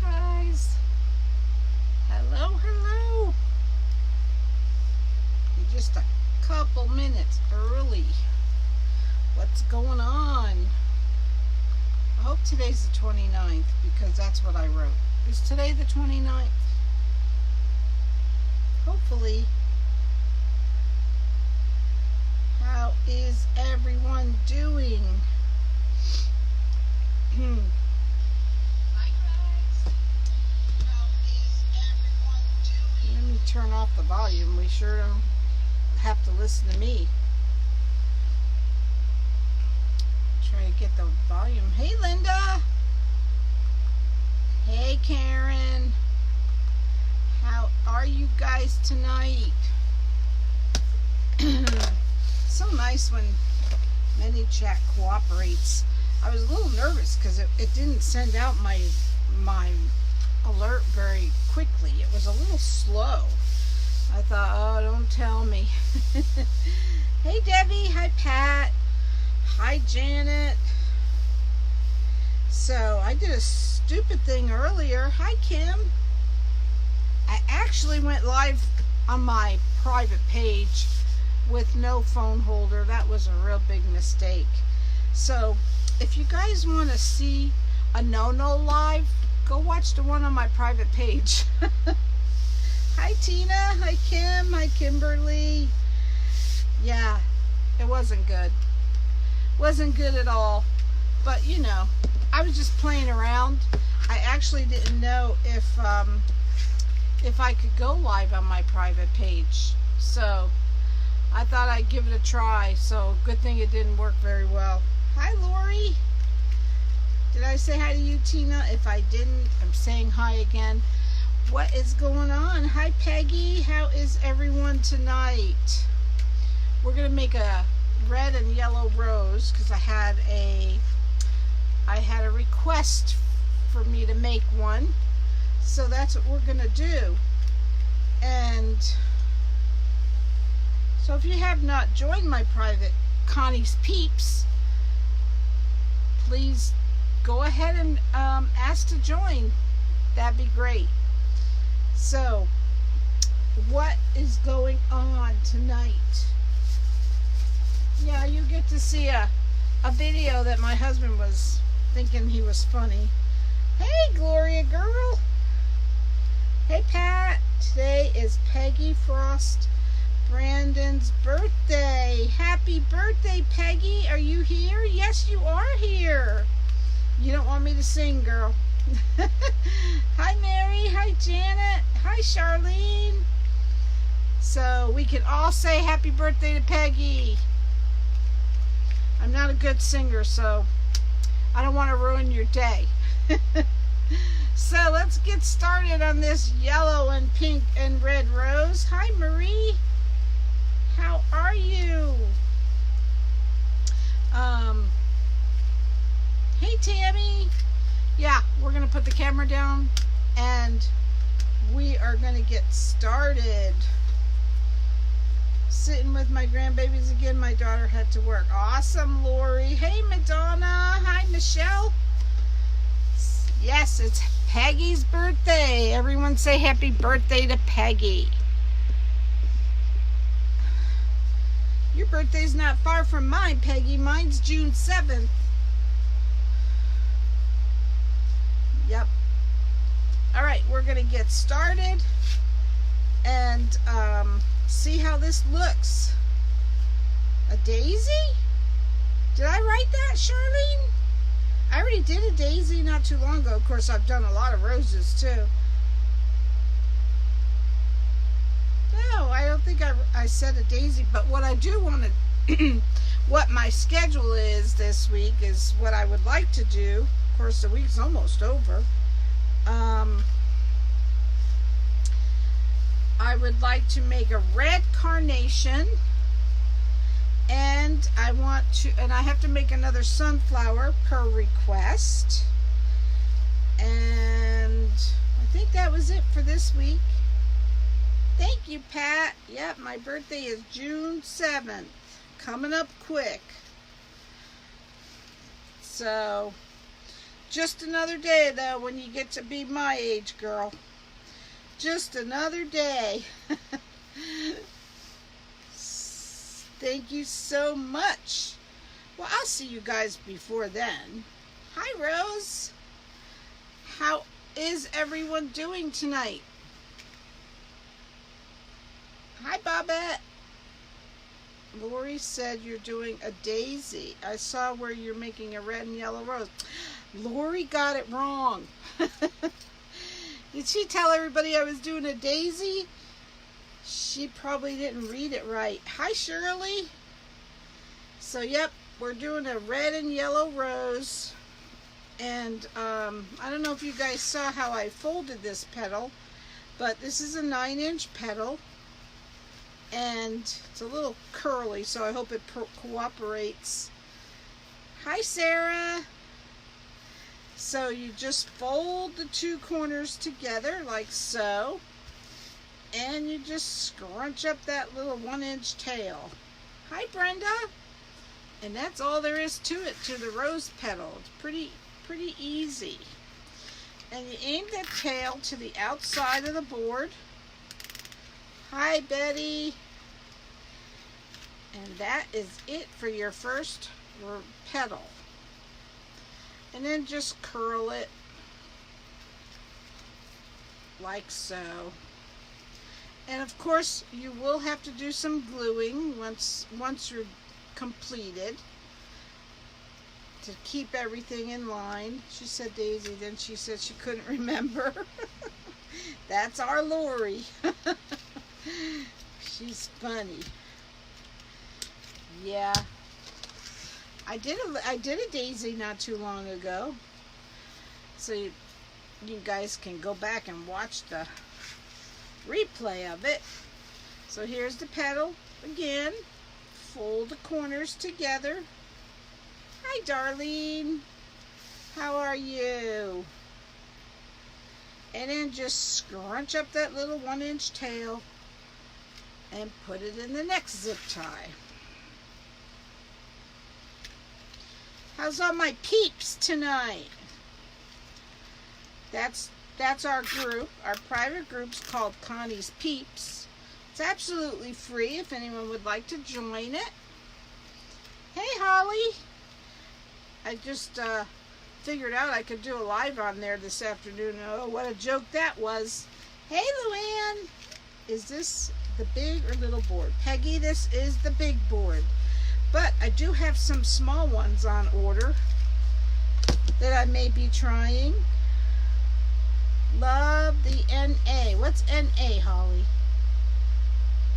Hi guys. Hello, hello. You're just a couple minutes early. What's going on? I hope today's the 29th because that's what I wrote. Is today the 29th? Hopefully. How is everyone doing? Let me turn off the volume. We sure don't have to listen to me. Try to get the volume. Hey, Linda. Hey, Karen. How are you guys tonight? So nice when ManyChat cooperates. I was a little nervous because it didn't send out my alert very quickly. It was a little slow. I thought, oh, don't tell me. Hey, Debbie. Hi, Pat. Hi, Janet. So I did a stupid thing earlier. Hi, Kim. I actually went live on my private page with no phone holder. That was a real big mistake. So if you guys want to see a no-no live, go watch the one on my private page. Hi, Tina. Hi, Kim. Hi, Kimberly. Yeah, it wasn't good. Wasn't good at all. But, you know, I was just playing around. I actually didn't know if I could go live on my private page. So I thought I'd give it a try. So good thing it didn't work very well. Hi, Lori. Did I say hi to you, Tina? If I didn't, I'm saying hi again. What is going on? Hi, Peggy. How is everyone tonight? We're going to make a red and yellow rose because I had a request for me to make one. So that's what we're going to do. And so if you have not joined my private Connie's Peeps, please go ahead and ask to join. That'd be great. So, what is going on tonight? Yeah, you get to see a video that my husband was thinking he was funny. Hey, Gloria girl. Hey, Pat. Today is Peggy Frost Brandon's birthday. Happy birthday, Peggy. Are you here? Yes, you are here. You don't want me to sing, girl. Hi, Mary. Hi, Janet. Hi, Charlene. So we can all say happy birthday to Peggy. I'm not a good singer, so I don't want to ruin your day. So let's get started on this yellow and pink and red rose. Hi, Marie. How are you? Hey, Tammy. Yeah, we're going to put the camera down and we are going to get started. Sitting with my grandbabies again. My daughter had to work. Awesome, Lori. Hey, Madonna. Hi, Michelle. Yes, it's Peggy's birthday. Everyone say happy birthday to Peggy. Your birthday's not far from mine, Peggy. Mine's June 7th. Yep. All right, we're going to get started and see how this looks. A daisy? Did I write that, Charlene? I already did a daisy not too long ago. Of course, I've done a lot of roses too. No, I don't think I said a daisy, but what I do want to, what my schedule is this week is what I would like to do. Of course, the week's almost over. I would like to make a red carnation, and I have to make another sunflower per request. And I think that was it for this week. Thank you, Pat. Yep, my birthday is June 7th. Coming up quick. So Just another day, though, when you get to be my age, girl. Just another day. Thank you so much. Well, I'll see you guys before then. Hi, Rose. How is everyone doing tonight? Hi, Bobette. Lori said you're doing a daisy. I saw where you're making a red and yellow rose. Lori got it wrong. Did she tell everybody I was doing a daisy? She probably didn't read it right. Hi, Shirley. So, yep, we're doing a red and yellow rose. And I don't know if you guys saw how I folded this petal, but this is a 9-inch petal. And it's a little curly, so I hope it cooperates. Hi, Sarah. So you just fold the two corners together like so, and you just scrunch up that little 1-inch tail. Hi, Brenda. And that's all there is to it, to the rose petal. It's pretty easy. And you aim that tail to the outside of the board. Hi, Betty. And that is it for your first petal. And then just curl it like so. And of course, you will have to do some gluing once you're completed to keep everything in line. She said Daisy, then she said she couldn't remember. That's our Lori. She's funny. Yeah. I did a daisy not too long ago. So you guys can go back and watch the replay of it. So here's the petal again. Fold the corners together. Hi, Darlene. How are you? And then just scrunch up that little 1-inch tail and put it in the next zip tie. How's all my peeps tonight? That's our group. Our private group's called Connie's Peeps. It's absolutely free if anyone would like to join it. Hey, Holly. I just figured out I could do a live on there this afternoon. Oh, what a joke that was. Hey, Luann. Is this the big or little board? Peggy, this is the big board. But I do have some small ones on order that I may be trying. Love the NA. What's NA, Holly?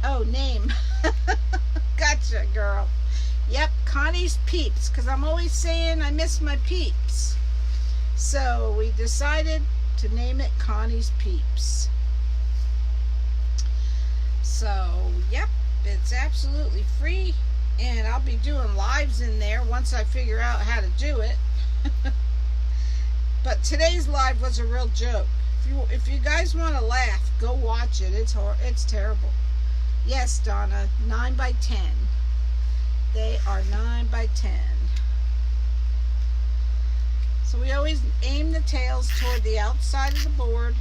Oh, name. Gotcha, girl. Yep, Connie's Peeps, because I'm always saying I miss my peeps. So we decided to name it Connie's Peeps. So, yep, it's absolutely free. And I'll be doing lives in there once I figure out how to do it. But today's live was a real joke. If you guys want to laugh, go watch it. It's terrible. Yes, Donna, 9 by 10. They are 9 by 10. So we always aim the tails toward the outside of the board.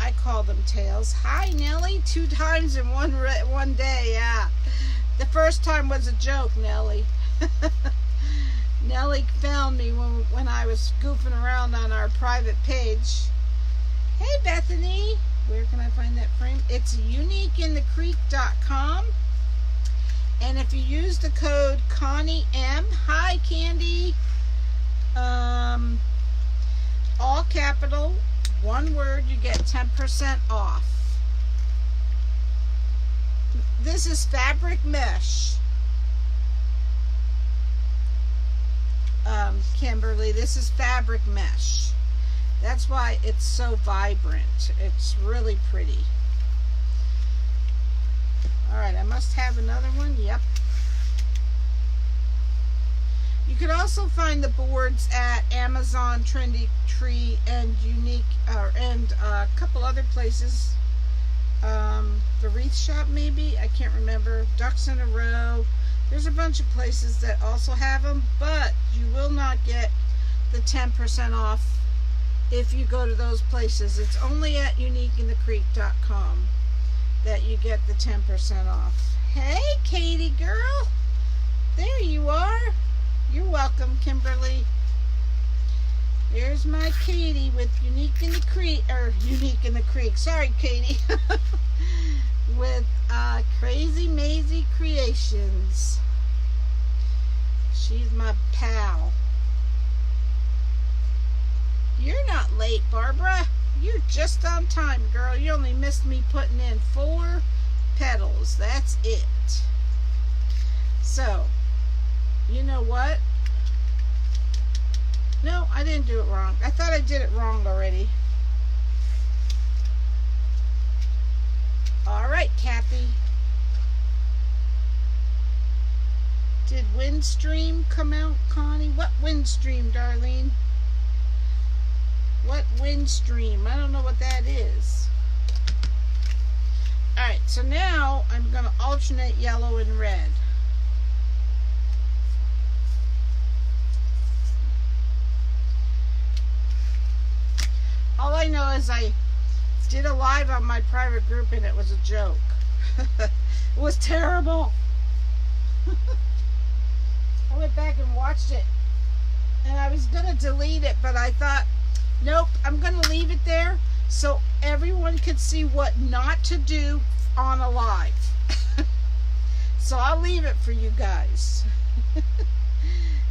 I call them tails. Hi, Nellie. 2 times in one day. Yeah. The first time was a joke, Nellie. Nellie found me when I was goofing around on our private page. Hey, Bethany. Where can I find that frame? It's uniqueinthecreek.com. And if you use the code Connie M, hi, Candy. All capital, one word, you get 10% off. This is fabric mesh. Kimberly, this is fabric mesh. That's why it's so vibrant. It's really pretty. Alright, I must have another one. Yep. You could also find the boards at Amazon, Trendy Tree, and Unique, and a couple other places. The Wreath shop, maybe, I can't remember. Ducks in a Row. There's a bunch of places that also have them, but you will not get the 10% off if you go to those places. It's only at uniqueinthecreek.com that you get the 10% off. Hey, Katie girl. There you are. You're welcome, Kimberly. There's my Katie with Unique in the Creek. Sorry, Katie. With Crazy Maisie Creations. She's my pal. You're not late, Barbara. You're just on time, girl. You only missed me putting in 4 petals. That's it. So, you know what? No, I didn't do it wrong. I thought I did it wrong already. All right, Kathy. Did Windstream come out, Connie? What Windstream, Darlene? What Windstream? I don't know what that is. Alright, so now I'm going to alternate yellow and red. All I know is I did a live on my private group and it was a joke. It was terrible. I went back and watched it and I was going to delete it, but I thought, nope, I'm going to leave it there so everyone could see what not to do on a live. So I'll leave it for you guys.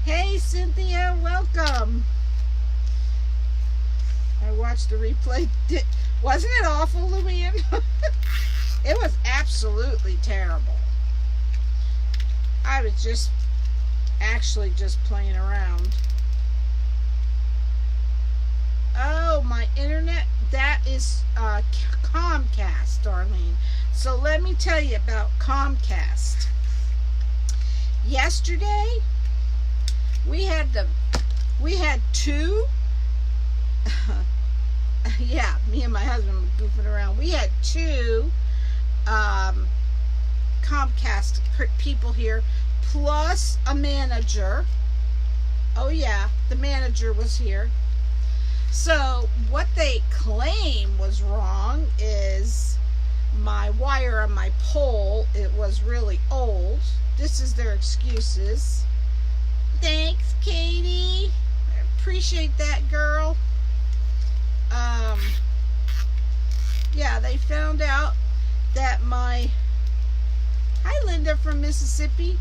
Hey, Cynthia, welcome. I watched the replay. Wasn't it awful, Luann? It was absolutely terrible. I was actually just playing around. Oh, my internet, that is Comcast, Darlene. So let me tell you about Comcast. Yesterday, we had 2 yeah, me and my husband were goofing around. We had 2 Comcast people here, plus a manager. Oh yeah, the manager was here. So what they claim was wrong is my wire on my pole, it was really old. This is their excuses. Thanks, Katie. I appreciate that, girl. Yeah, they found out that hi Linda from Mississippi,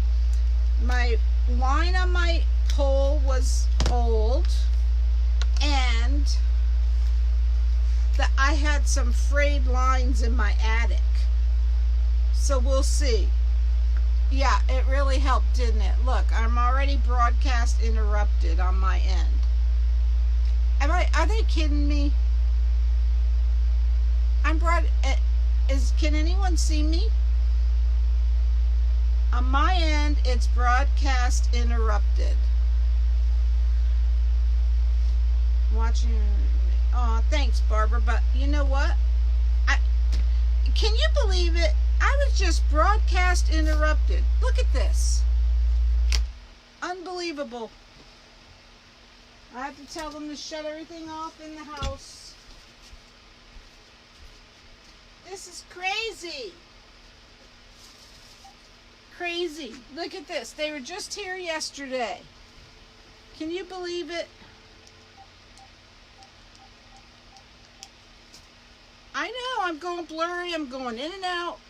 my line on my pole was old and that I had some frayed lines in my attic. So we'll see. Yeah, it really helped, didn't it? Look, I'm already broadcast interrupted on my end. Are they kidding me? Can anyone see me? On my end, it's broadcast interrupted. Watching. Oh, thanks, Barbara. But you know what? Can you believe it? I was just broadcast interrupted. Look at this. Unbelievable. I have to tell them to shut everything off in the house. This is crazy. Crazy. Look at this. They were just here yesterday. Can you believe it? I know. I'm going blurry. I'm going in and out.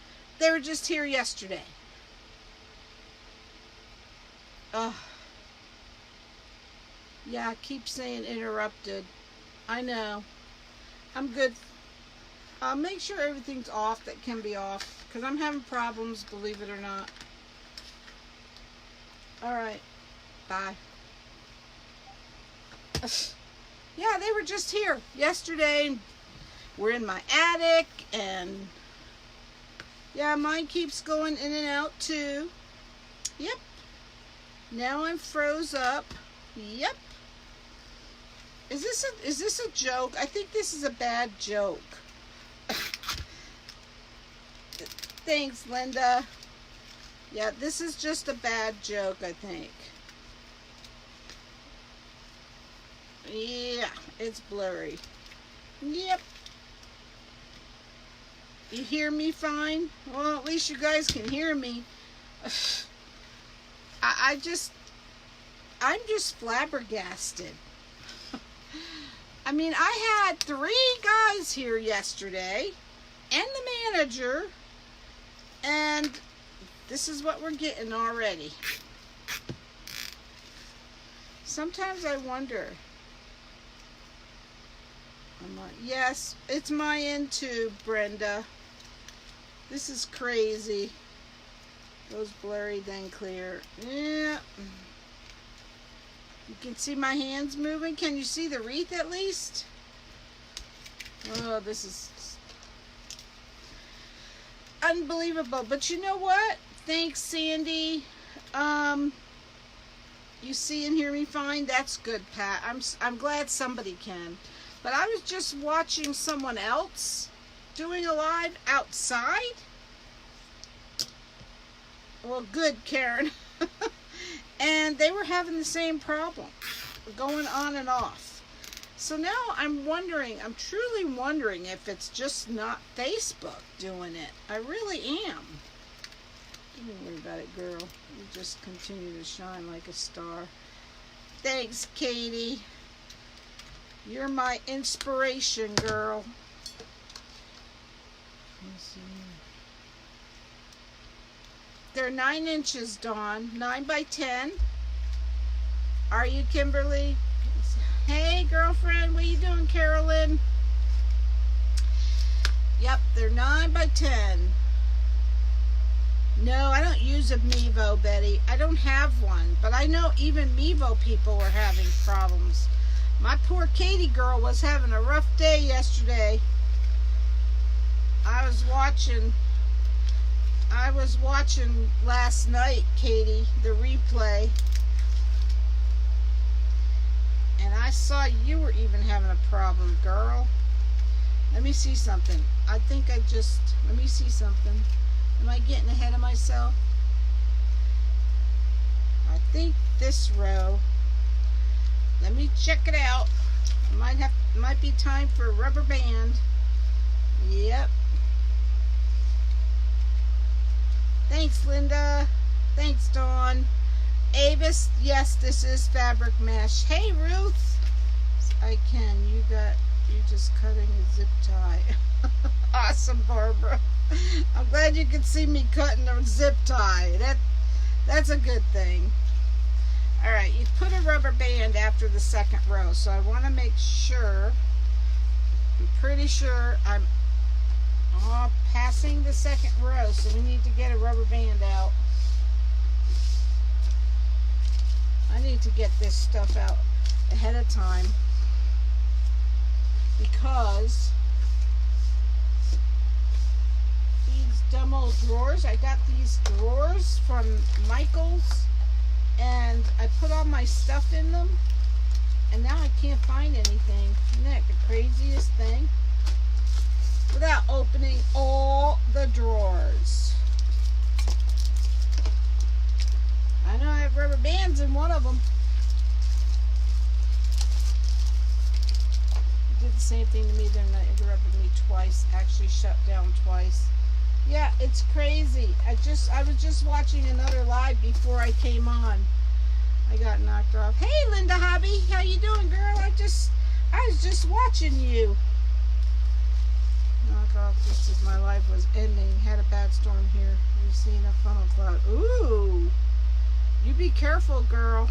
They were just here yesterday. Ugh. Yeah, I keep saying interrupted. I know. I'm good. I'll make sure everything's off that can be off, because I'm having problems, believe it or not. Alright. Bye. Yeah, they were just here yesterday. We're in my attic, and yeah, mine keeps going in and out too. Yep. Now I'm froze up. Yep. Is this a joke? I think this is a bad joke. Thanks, Linda. Yeah, this is just a bad joke, I think. Yeah, it's blurry. Yep. You hear me fine? Well, at least you guys can hear me. I'm just flabbergasted. I mean, I had 3 guys here yesterday and the manager, and this is what we're getting already. Sometimes I wonder. Yes, it's my end tube, Brenda. This is crazy. Goes blurry, then clear. Yeah. You can see my hands moving. Can you see the wreath at least? Oh, this is unbelievable. But you know what? Thanks, Sandy. You see and hear me fine? That's good, Pat. I'm glad somebody can. But I was just watching someone else doing a live outside. Well, good, Karen. And they were having the same problem, going on and off. So now I'm truly wondering if it's just not Facebook doing it. I really am. Don't worry about it, girl. You just continue to shine like a star. Thanks, Katie. You're my inspiration, girl. Let's see. They're 9 inches, Dawn. 9 by 10. Are you, Kimberly? Hey, girlfriend. What you doing, Carolyn? Yep, they're 9 by 10. No, I don't use a Mevo, Betty. I don't have one. But I know even Mevo people were having problems. My poor Katie girl was having a rough day yesterday. I was watching last night, Katie, the replay. And I saw you were even having a problem, girl. Let me see something. Let me see something. Am I getting ahead of myself? I think this row. Let me check it out. Might be time for a rubber band. Yep. Thanks, Linda. Thanks, Dawn. Avis, yes, this is fabric mesh. Hey, Ruth. I can. You just cutting a zip tie. Awesome, Barbara. I'm glad you could see me cutting a zip tie. That's a good thing. All right, you put a rubber band after the second row, so I want to make sure. I'm pretty sure I'm passing the second row, so we need to get a rubber band out. I need to get this stuff out ahead of time because these demo drawers, I got these drawers from Michael's and I put all my stuff in them and now I can't find anything. Isn't that the craziest thing? Without opening all the drawers. I know I have rubber bands in one of them. It did the same thing to me. Then it interrupted me twice. Actually shut down twice. Yeah, it's crazy. I was just watching another live before I came on. I got knocked off. Hey, Linda Hobby, how you doing, girl? I was just watching you. Knock off just as my life was ending. Had a bad storm here. We've seen a funnel cloud. Ooh. You be careful, girl.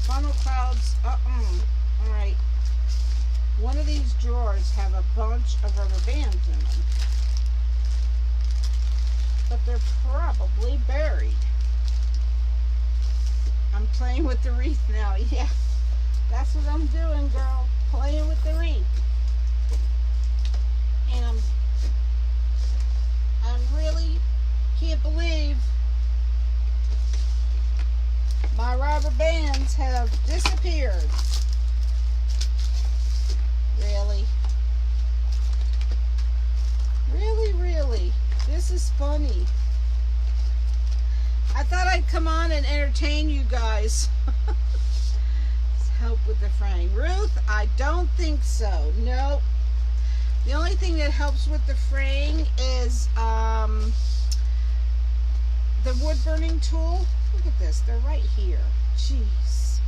Funnel clouds. Alright. One of these drawers have a bunch of rubber bands in them. But they're probably buried. I'm playing with the wreath now. Yeah. That's what I'm doing, girl. Playing with the wreath. And I really can't believe my rubber bands have disappeared. Really? Really? This is funny. I thought I'd come on and entertain you guys. help with the fraying? Ruth, I don't think so. No. The only thing that helps with the fraying is the wood burning tool. Look at this. They're right here. Jeez.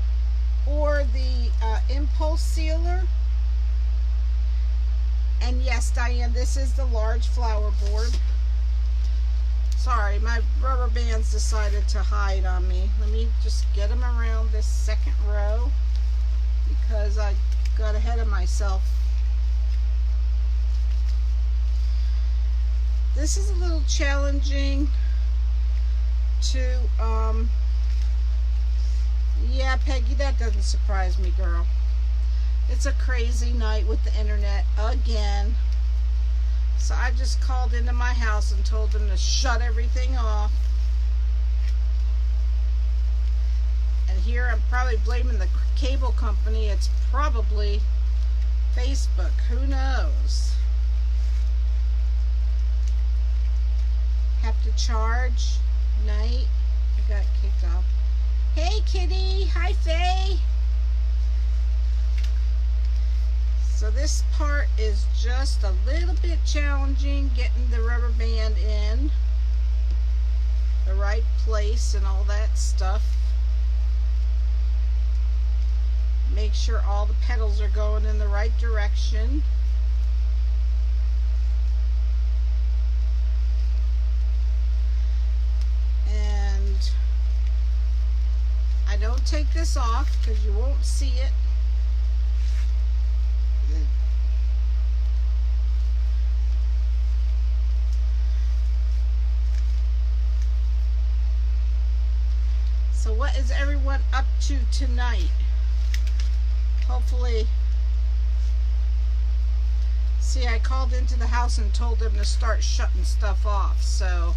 Or the impulse sealer. And yes, Diane, this is the large flower board. Sorry, my rubber bands decided to hide on me. Let me just get them around this second row because I got ahead of myself. This is a little challenging to, yeah, Peggy, that doesn't surprise me, girl. It's a crazy night with the internet again. So I just called into my house and told them to shut everything off. And here I'm probably blaming the cable company. It's probably Facebook. Who knows? Have to charge. Night. I got kicked off. Hey, kitty. Hi, Faye. So this part is just a little bit challenging, getting the rubber band in the right place and all that stuff. Make sure all the petals are going in the right direction. And I don't take this off because you won't see it. So what is everyone up to tonight? Hopefully, see, I called into the house and told them to start shutting stuff off, so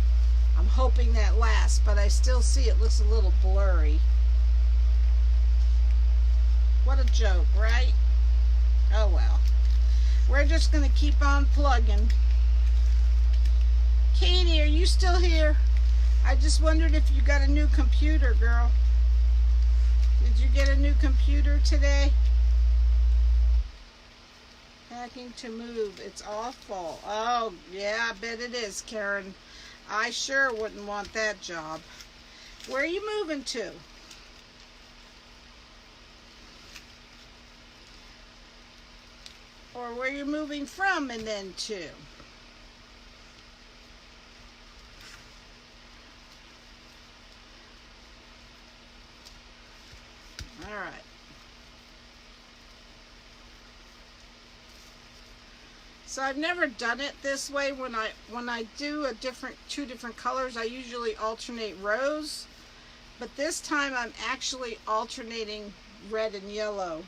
I'm hoping that lasts, but I still see it looks a little blurry. What a joke, right? Oh well. We're just going to keep on plugging. Katie, are you still here? I just wondered if you got a new computer, girl. Did you get a new computer today? Packing to move. It's awful. Oh, yeah, I bet it is, Karen. I sure wouldn't want that job. Where are you moving to? Or where you're moving from and then to? All right. So I've never done it this way. When I do two different colors, I usually alternate rows. But this time I'm actually alternating red and yellow.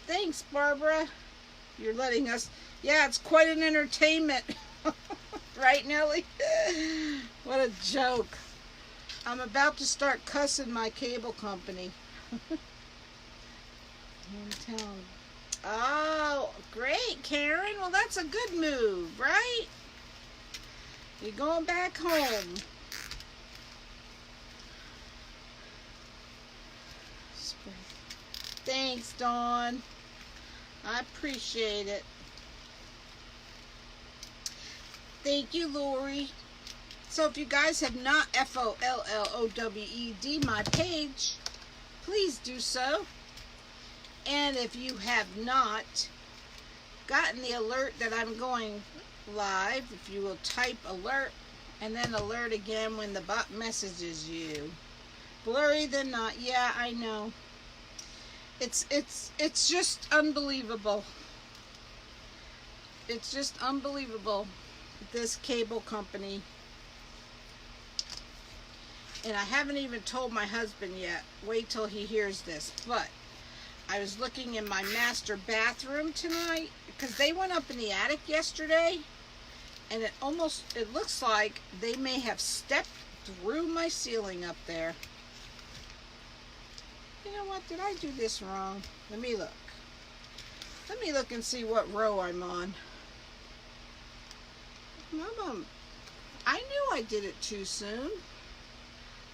Thanks, Barbara. You're letting us. Yeah, it's quite an entertainment. Right, Nellie? What a joke. I'm about to start cussing my cable company. Hometown. Oh, great, Karen. Well, that's a good move, right? You're going back home. Thanks, Dawn. I appreciate it. Thank you, Lori. So if you guys have not followed my page, please do so. And if you have not gotten the alert that I'm going live, if you will type alert and then alert again when the bot messages you. Blurry than not. Yeah, I know. It's just unbelievable. It's just unbelievable, this cable company. And I haven't even told my husband yet. Wait till he hears this. But I was looking in my master bathroom tonight because they went up in the attic yesterday, and it looks like they may have stepped through my ceiling up there. You know what? Did I do this wrong? Let me look. Let me look and see what row I'm on. I knew I did it too soon.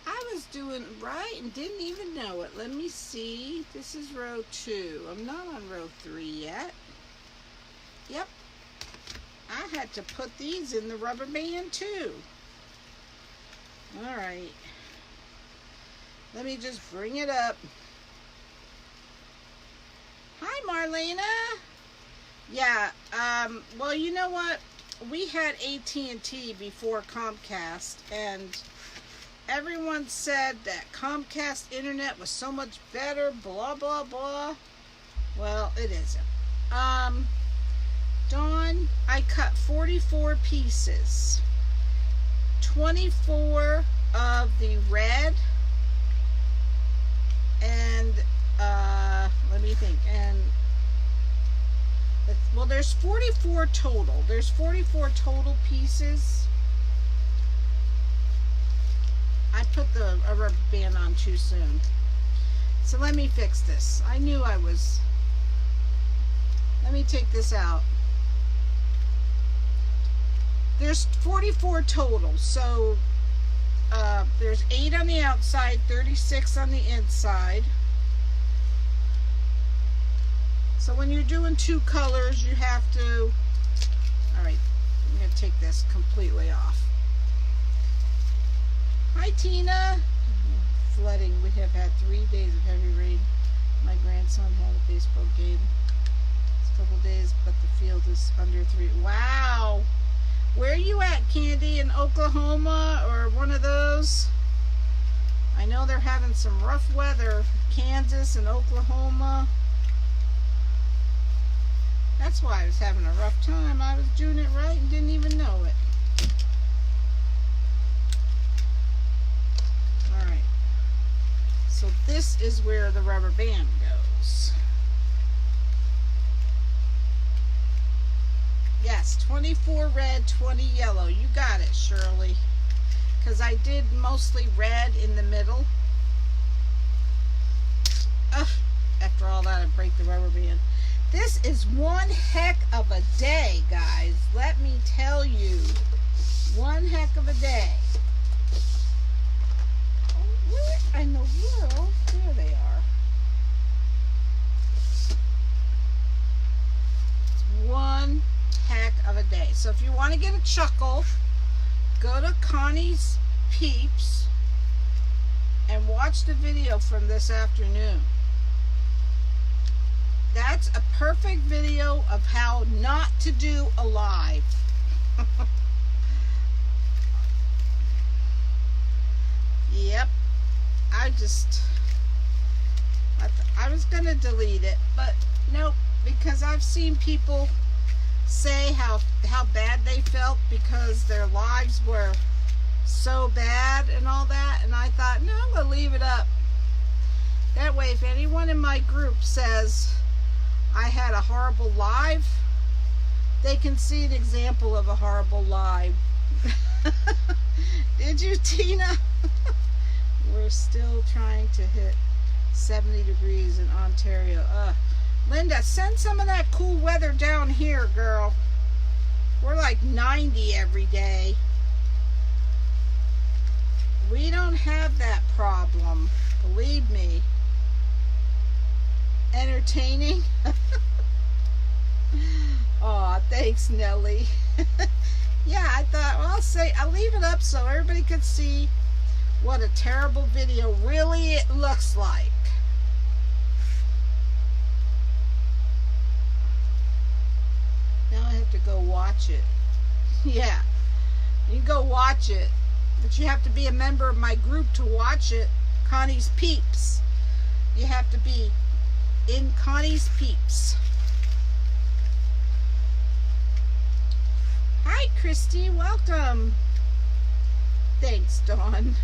I was doing right and didn't even know it. Let me see. This is row 2. I'm not on row 3 yet. Yep. I had to put these in the rubber band too. All right. Let me just bring it up. Hi, Marlena. Yeah, well, you know what? We had AT&T before Comcast, and everyone said that Comcast internet was so much better, blah, blah, blah. Well, it isn't. Dawn, I cut 44 pieces. 24 of the red, and, let me think, and, well, there's 44 total. There's 44 total pieces. I put a rubber band on too soon. So let me fix this. I knew I was. Let me take this out. There's 44 total. So there's 8 on the outside, 36 on the inside. So when you're doing 2 colors, you have to, all right, I'm going to take this completely off. Hi, Tina. Flooding. We have had 3 days of heavy rain. My grandson had a baseball game. It's a couple days, but the field is under 3. Wow. Where are you at, Candy? In Oklahoma or one of those? I know they're having some rough weather. Kansas and Oklahoma. That's why I was having a rough time. I was doing it right and didn't even know it. Alright. So this is where the rubber band goes. Yes, 24 red, 20 yellow. You got it, Shirley. Because I did mostly red in the middle. Ugh, after all that, I break the rubber band. This is one heck of a day, guys. Let me tell you. One heck of a day. Oh, where in the world? There they are. It's one heck of a day. So if you want to get a chuckle, go to Connie's Peeps and watch the video from this afternoon. That's a perfect video of how not to do a live. Yep. I was going to delete it, but nope, because I've seen people say how bad they felt because their lives were so bad and all that, and I thought, no, I'm going to leave it up. That way, if anyone in my group says I had a horrible live, they can see an example of a horrible live. Did you, Tina? We're still trying to hit 70 degrees in Ontario. Linda, send some of that cool weather down here, girl. We're like 90 every day. We don't have that problem, believe me. Entertaining. Aw, thanks, Nellie. Yeah, I thought, well, I'll leave it up so everybody could see what a terrible video really it looks like. Now I have to go watch it. Yeah, you can go watch it, but you have to be a member of my group to watch it. Connie's Peeps. You have to be in Connie's Peeps. Hi, Christy. Welcome. Thanks, Dawn.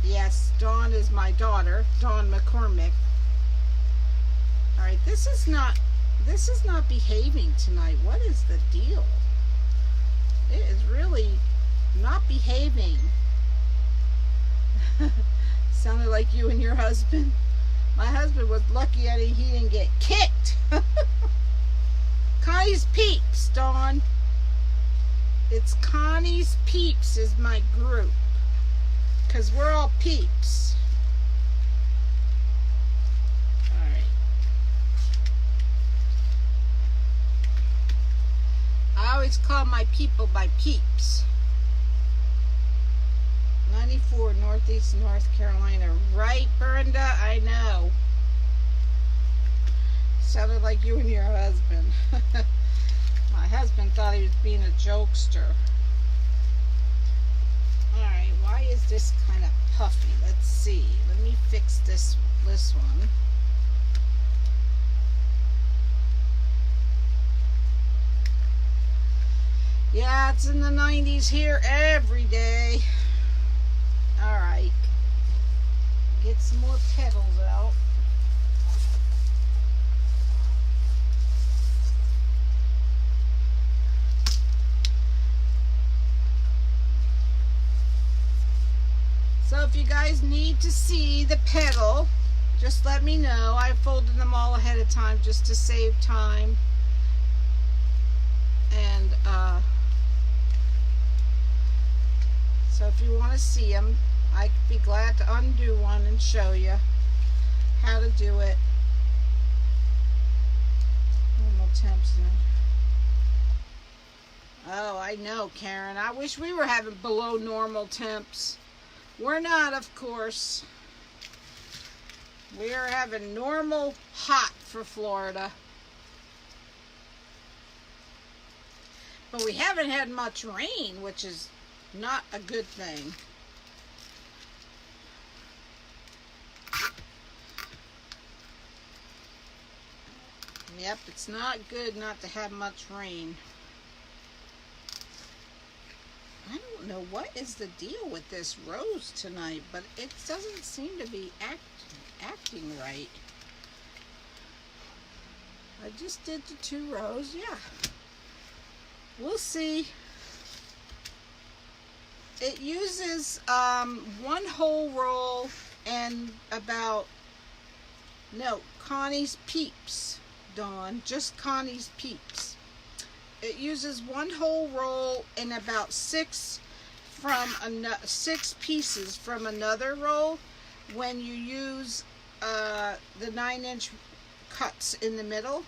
Yes, Dawn is my daughter, Dawn McCormick. All right, this is not behaving tonight. What is the deal? It is really not behaving. Sounded like you and your husband. My husband was lucky that he didn't get kicked. Connie's Peeps, Dawn. It's Connie's Peeps is my group. Because we're all peeps. Alright. I always call my people my peeps. 94 Northeast North Carolina. Right, Brenda? I know. Sounded like you and your husband. My husband thought he was being a jokester. Alright, why is this kind of puffy? Let's see. Let me fix this one. Yeah, it's in the 90s here every day. Alright. Get some more petals out. So if you guys need to see the petal, just let me know. I folded them all ahead of time just to save time. And so if you want to see them, I'd be glad to undo one and show you how to do it. Normal temps. Oh, I know, Karen. I wish we were having below normal temps. We're not, of course. We are having normal hot for Florida. But we haven't had much rain, which is not a good thing. Yep, it's not good not to have much rain. I don't know what is the deal with this rose tonight, but it doesn't seem to be acting right. I just did the 2 rows, yeah. We'll see. It uses 1 whole roll and about, no, Connie's Peeps, Dawn, just Connie's Peeps. It uses 1 whole roll and about 6 pieces from another roll when you use the 9-inch cuts in the middle.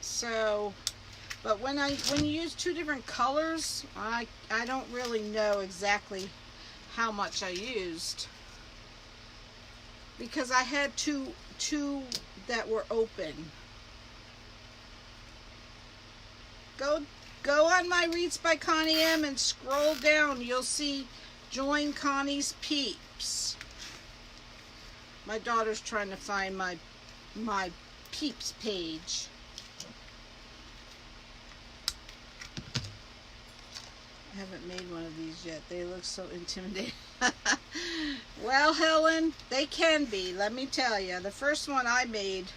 So, but when you use 2 different colors, I don't really know exactly how much I used, because I had two that were open. Go on my Wreaths by Connie M and scroll down. You'll see Join Connie's Peeps. My daughter's trying to find my Peeps page. I haven't made one of these yet. They look so intimidating. Well, Helen, they can be. Let me tell you. The first one I made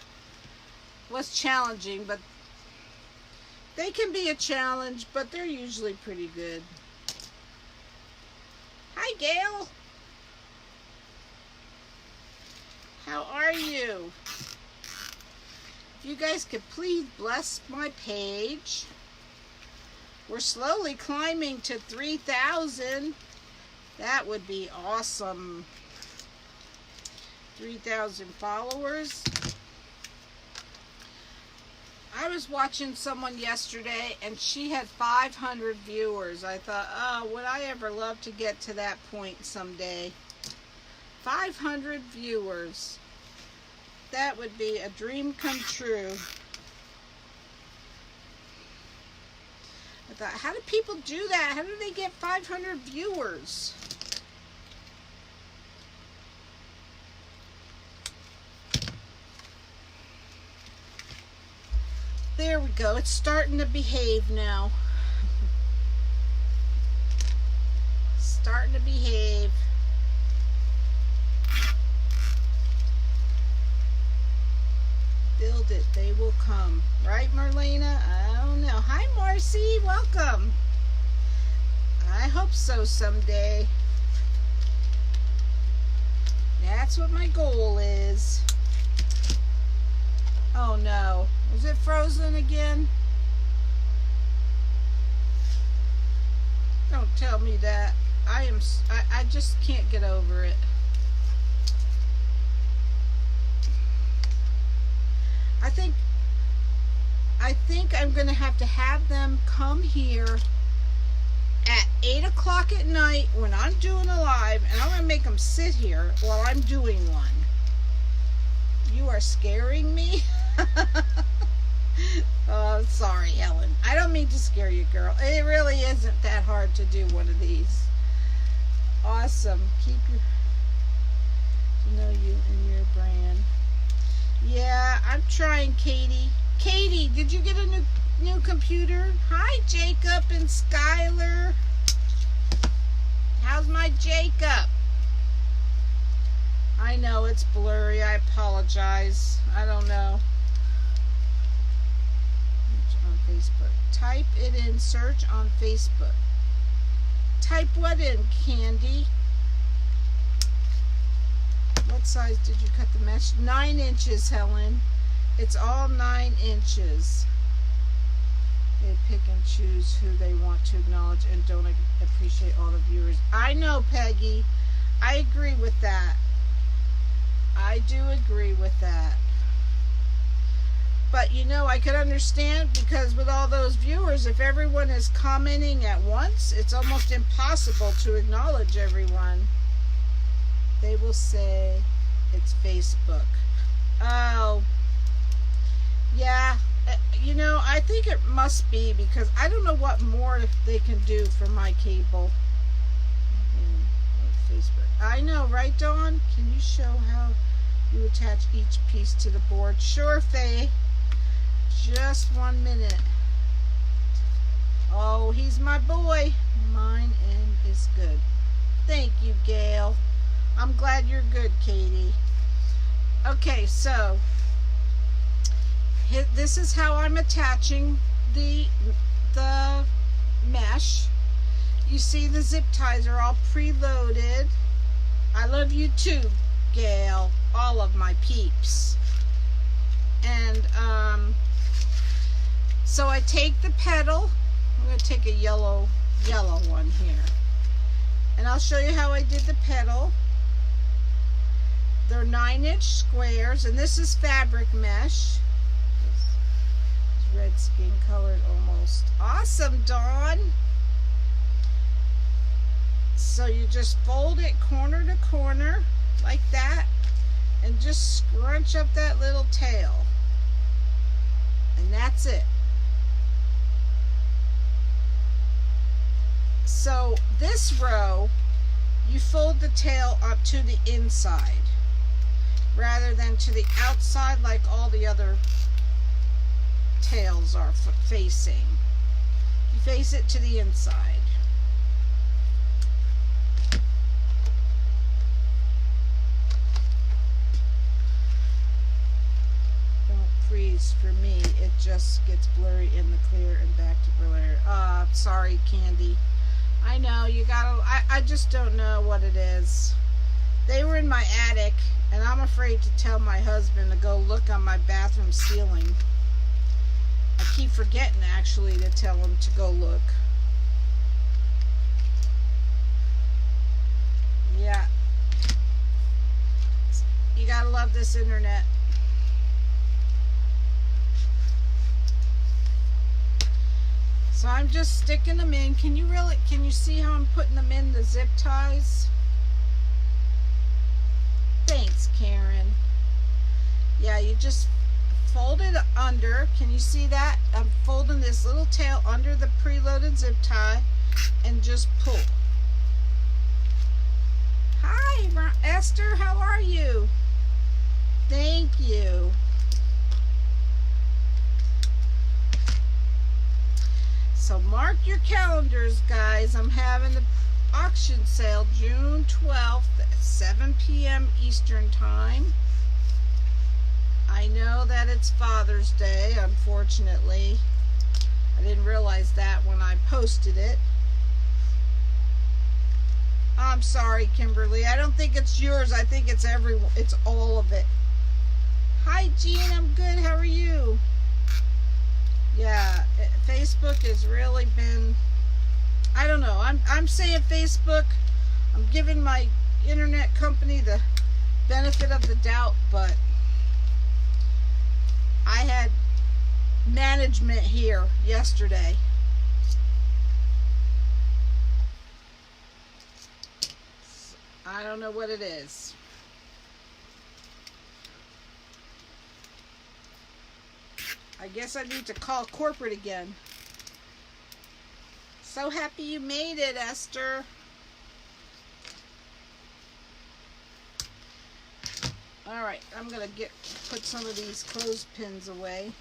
was challenging, but they can be a challenge, but they're usually pretty good. Hi, Gail. How are you? If you guys could please bless my page. We're slowly climbing to 3,000. That would be awesome. 3,000 followers. I was watching someone yesterday and she had 500 viewers. I thought, oh, would I ever love to get to that point someday? 500 viewers. That would be a dream come true. I thought, how do people do that? How do they get 500 viewers? There we go. It's starting to behave now. Starting to behave. Build it. They will come. Right, Marlena? I don't know. Hi, Marcy. Welcome. I hope so someday. That's what my goal is. Oh, no. Is it frozen again? don't tell me that. I just can't get over it. I think I'm going to have them come here at 8 o'clock at night when I'm doing a live, and I'm going to make them sit here while I'm doing one. You are scaring me? Oh, sorry, Helen. I don't mean to scare you, girl. It really isn't that hard to do one of these. Awesome. Keep your... to know you and your brand. Yeah, I'm trying, Katie. Katie, did you get a new computer? Hi, Jacob and Skylar. How's my Jacob? I know it's blurry. I apologize. I don't know. On Facebook. Type it in. Search on Facebook. Type what in, Candy? What size did you cut the mesh? 9 inches, Helen. It's all 9 inches. They pick and choose who they want to acknowledge and don't appreciate all the viewers. I know, Peggy. I agree with that. I do agree with that. But you know, I could understand, because with all those viewers, if everyone is commenting at once, it's almost impossible to acknowledge everyone. They will say it's Facebook. Oh, yeah. You know, I think it must be, because I don't know what more they can do for my cable. Facebook. I know, right, Dawn? Can you show how you attach each piece to the board? Sure, Faye. Just 1 minute. Oh, he's my boy. Mine end is good. Thank you, Gail. I'm glad you're good, Katie. Okay, so this is how I'm attaching the mesh. You see the zip ties are all preloaded. I love you too, Gail. All of my peeps. And so I take the petal. I'm going to take a yellow one here. And I'll show you how I did the petal. They're 9-inch squares, and this is fabric mesh. It's red skin colored almost. Awesome, Dawn. So you just fold it corner to corner like that, and just scrunch up that little tail. And that's it. So this row, you fold the tail up to the inside rather than to the outside like all the other tails are facing. You face it to the inside. Don't freeze for me. It just gets blurry in the clear and back to blurry. Sorry, Candy. I know, you gotta, I just don't know what it is. They were in my attic, and I'm afraid to tell my husband to go look on my bathroom ceiling. I keep forgetting, actually, to tell him to go look. Yeah. You gotta love this internet. So I'm just sticking them in. Can you see how I'm putting them in the zip ties? Thanks, Karen. Yeah, you just fold it under. Can you see that? I'm folding this little tail under the preloaded zip tie and just pull. Hi, Esther. How are you? Thank you. So mark your calendars, guys. I'm having the auction sale June 12th at 7 p.m. Eastern Time. I know that it's Father's Day, unfortunately. I didn't realize that when I posted it. I'm sorry, Kimberly. I don't think it's yours. I think it's everyone. It's all of it. Hi, Jean. I'm good. How are you? Yeah, Facebook has really been I don't know. I'm saying Facebook. I'm giving my internet company the benefit of the doubt, but I had management here yesterday. I don't know what it is. I guess I need to call corporate again. So happy you made it, Esther. All right, I'm gonna put some of these clothespins away.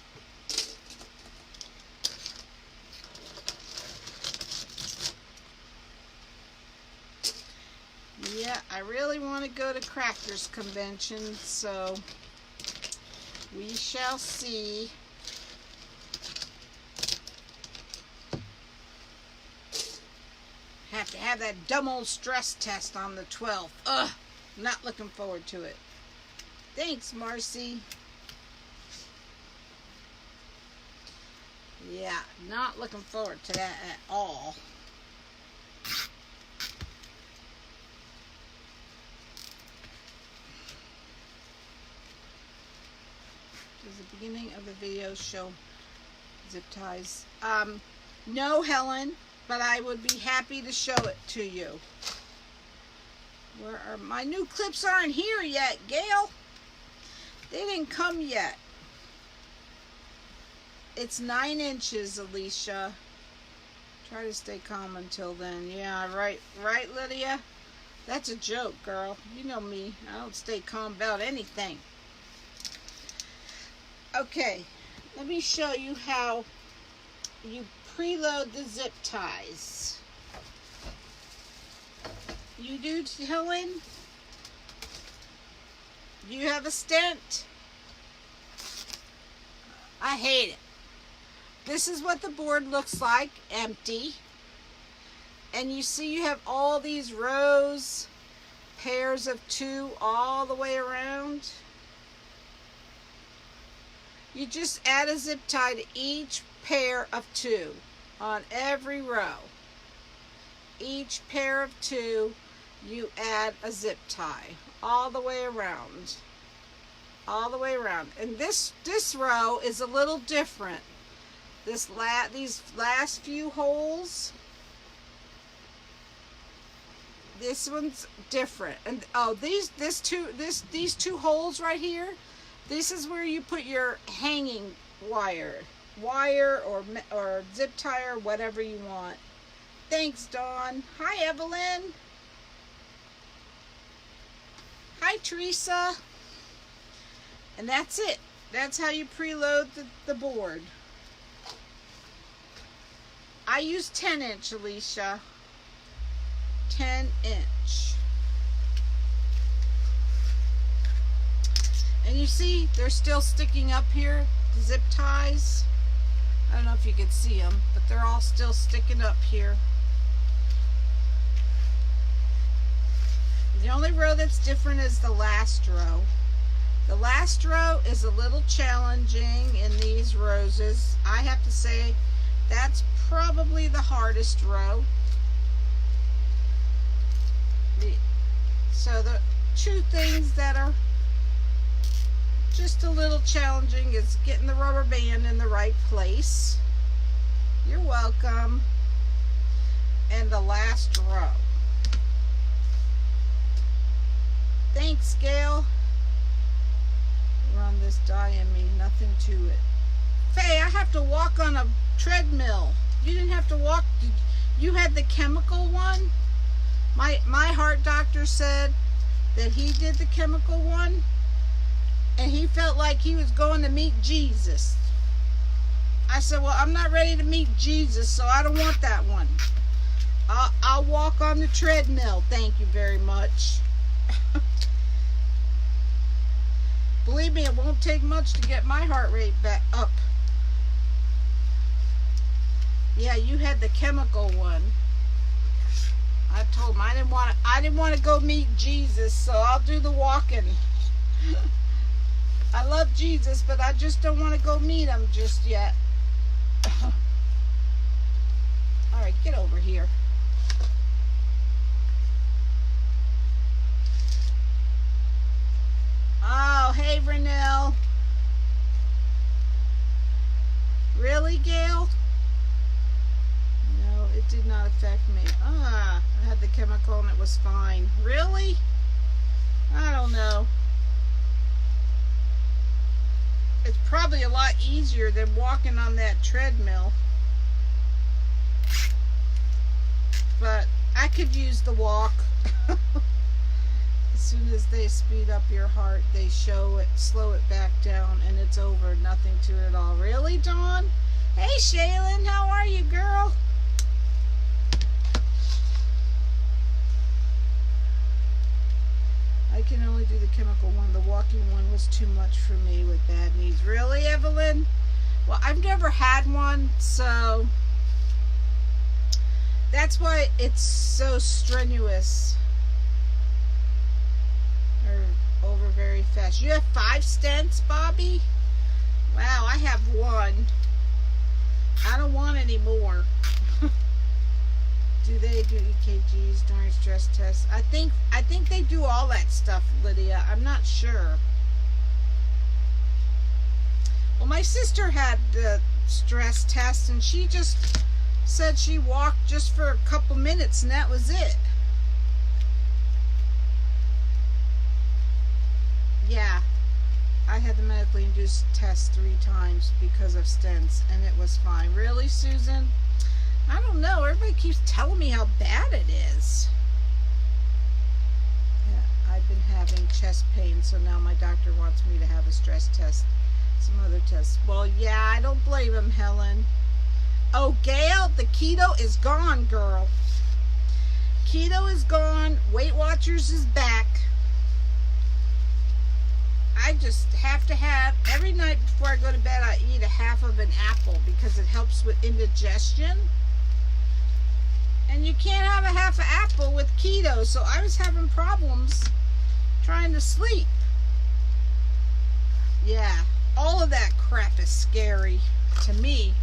Yeah, I really want to go to Crafters Convention, so we shall see. Have to have that dumb old stress test on the 12th. Ugh, not looking forward to it. Thanks, Marcy. Yeah, not looking forward to that at all. Does the beginning of the video show zip ties? No, Helen, but I would be happy to show it to you. Where are my new clips? Aren't here yet, Gail. They didn't come yet. It's 9 inches, Alicia. Try to stay calm until then. Yeah, right, Lydia? That's a joke, girl. You know me. I don't stay calm about anything. Okay, let me show you how you preload the zip ties. You do, Helen? You have a stent? I hate it. This is what the board looks like, empty. And you see you have all these rows, pairs of 2 all the way around. You just add a zip tie to each pair of 2 on every row. Each pair of 2, you add a zip tie all the way around. All the way around. And this row is a little different. These last few holes, this one's different. And oh, these 2 holes right here, this is where you put your hanging wire or zip tie or whatever you want. Thanks, Dawn. Hi, Evelyn. Hi, Teresa. And that's it. That's how you preload the board. I use 10-inch, Alicia. 10-inch. And you see, they're still sticking up here, the zip ties. I don't know if you can see them, but they're all still sticking up here. The only row that's different is the last row. The last row is a little challenging in these roses. I have to say that's probably the hardest row. So the 2 things that are just a little challenging is getting the rubber band in the right place. You're welcome. And the last row. Thanks, Gail. Run this die in me, nothing to it. Faye, I have to walk on a treadmill. You didn't have to walk. You had the chemical one? My heart doctor said that he did the chemical one and he felt like he was going to meet Jesus. I said, well, I'm not ready to meet Jesus, so I don't want that one. I'll walk on the treadmill. Thank you very much. Believe me, it won't take much to get my heart rate back up. Yeah, you had the chemical one. I told him I didn't want to go meet Jesus, so I'll do the walking. I love Jesus, but I just don't want to go meet him just yet. All right, get over here. Oh, hey, Renelle. Really, Gail? No, it did not affect me. I had the chemical and it was fine. Really? I don't know. It's probably a lot easier than walking on that treadmill. But I could use the walk. As soon as they speed up your heart, they slow it back down, and it's over. Nothing to it at all. Really, Dawn? Hey, Shaylin, how are you, girl? I can only do the chemical one. The walking one was too much for me with bad knees. Really, Evelyn? Well, I've never had one, so that's why it's so strenuous. Or over very fast. You have 5 stents, Bobby? Wow, I have 1. I don't want any more. Do they do EKGs during stress tests? I think they do all that stuff, Lydia. I'm not sure. Well, my sister had the stress test, and she just said she walked just for a couple minutes, and that was it. Yeah, I had the medically induced test 3 times because of stents, and it was fine. Really, Susan? I don't know. Everybody keeps telling me how bad it is. Yeah, I've been having chest pain, so now my doctor wants me to have a stress test, some other tests. Well, yeah, I don't blame him, Helen. Oh, Gail, the keto is gone, girl. Keto is gone. Weight Watchers is back. I just have to have, every night before I go to bed, I eat a half of an apple because it helps with indigestion. And you can't have a half an apple with keto, so I was having problems trying to sleep. Yeah, all of that crap is scary to me.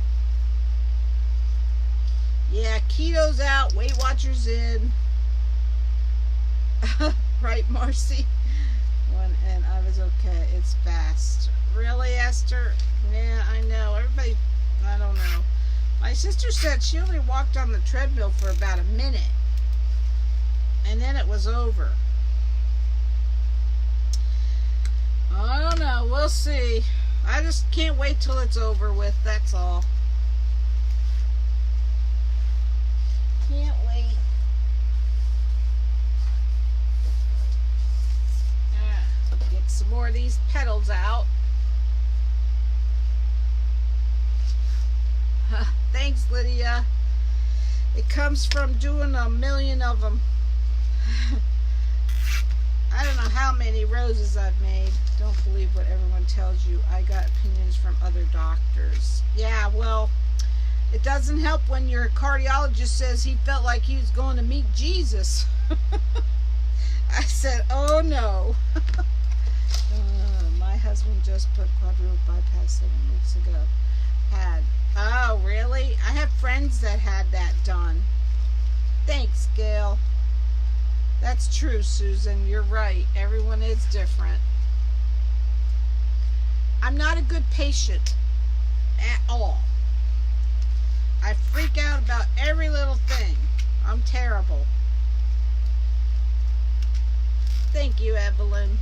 Yeah, keto's out, Weight Watchers in. Right, Marcy? And I was okay. It's fast. Really, Esther? Yeah, I know. Everybody, I don't know. My sister said she only walked on the treadmill for about a minute, and then it was over. I don't know. We'll see. I just can't wait till it's over with. That's all. Can't wait. Get some more of these petals out. Thanks, Lydia. It comes from doing a million of them. I don't know how many roses I've made. Don't believe what everyone tells you. I got opinions from other doctors. Yeah, well, it doesn't help when your cardiologist says he felt like he was going to meet Jesus. I said, oh no. My husband just put quadruple bypass 7 weeks ago. Oh, really? I have friends that had that done. Thanks, Gail. That's true, Susan. You're right. Everyone is different. I'm not a good patient at all. I freak out about every little thing. I'm terrible. Thank you, Evelyn.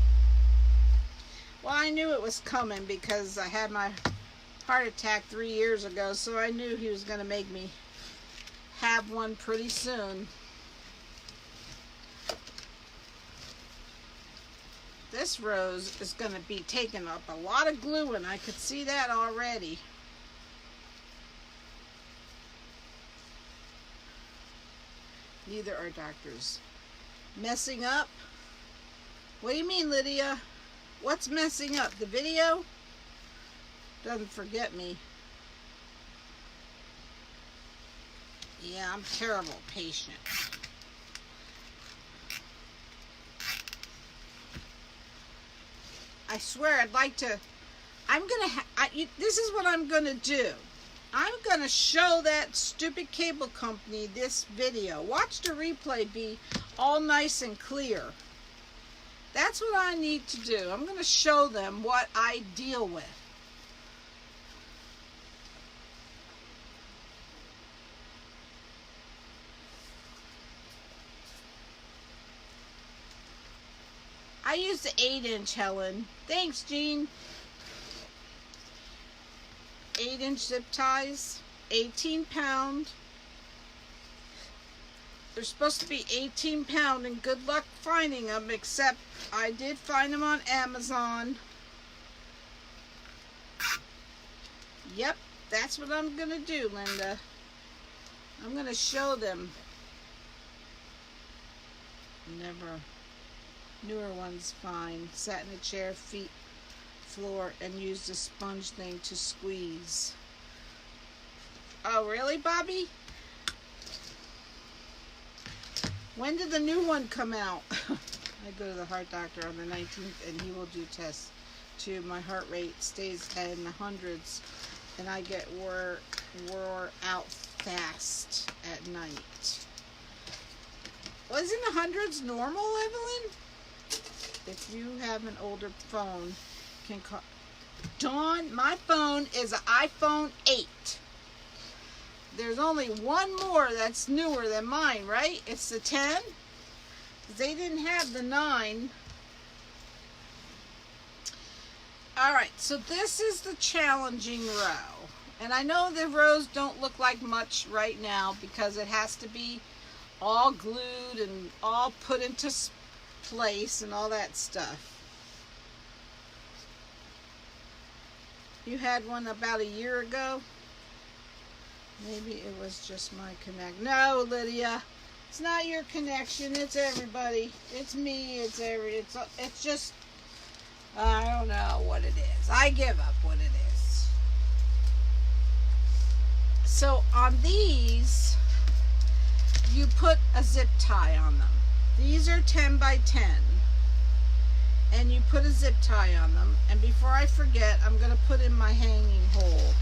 Well, I knew it was coming because I had my heart attack 3 years ago, so I knew he was going to make me have one pretty soon. This rose is going to be taking up a lot of glue, and I could see that already. Neither are doctors. Messing up? What do you mean, Lydia? What's messing up? The video? Doesn't forget me. Yeah, I'm a terrible patient. I swear I'd like to, this is what I'm going to do. I'm going to show that stupid cable company this video. Watch the replay be all nice and clear. That's what I need to do. I'm going to show them what I deal with. I use the 8-inch, Helen. Thanks, Jean. 8-inch zip ties, 18 pound. They're supposed to be 18 pound, and good luck finding them, except I did find them on Amazon. Yep, that's what I'm going to do, Linda. I'm going to show them. Never. Newer one's fine. Sat in a chair, feet, floor, and used a sponge thing to squeeze. Oh, really, Bobby? When did the new one come out? I go to the heart doctor on the 19th, and he will do tests too. My heart rate stays in the hundreds, and I get wore out fast at night. Wasn't the hundreds normal, Evelyn? If you have an older phone, can call. Dawn, my phone is an iPhone 8. There's only one more that's newer than mine, right? It's the 10. They didn't have the 9. Alright, so this is the challenging row. And I know the rows don't look like much right now because it has to be all glued and all put into place and all that stuff. You had one about a year ago. Maybe it was just my connect. No, Lydia, it's not your connection. It's everybody. It's me. It's just. I don't know what it is. I give up what it is. So on these, you put a zip tie on them. These are 10 by 10. And you put a zip tie on them. And before I forget, I'm going to put in my hanging hole.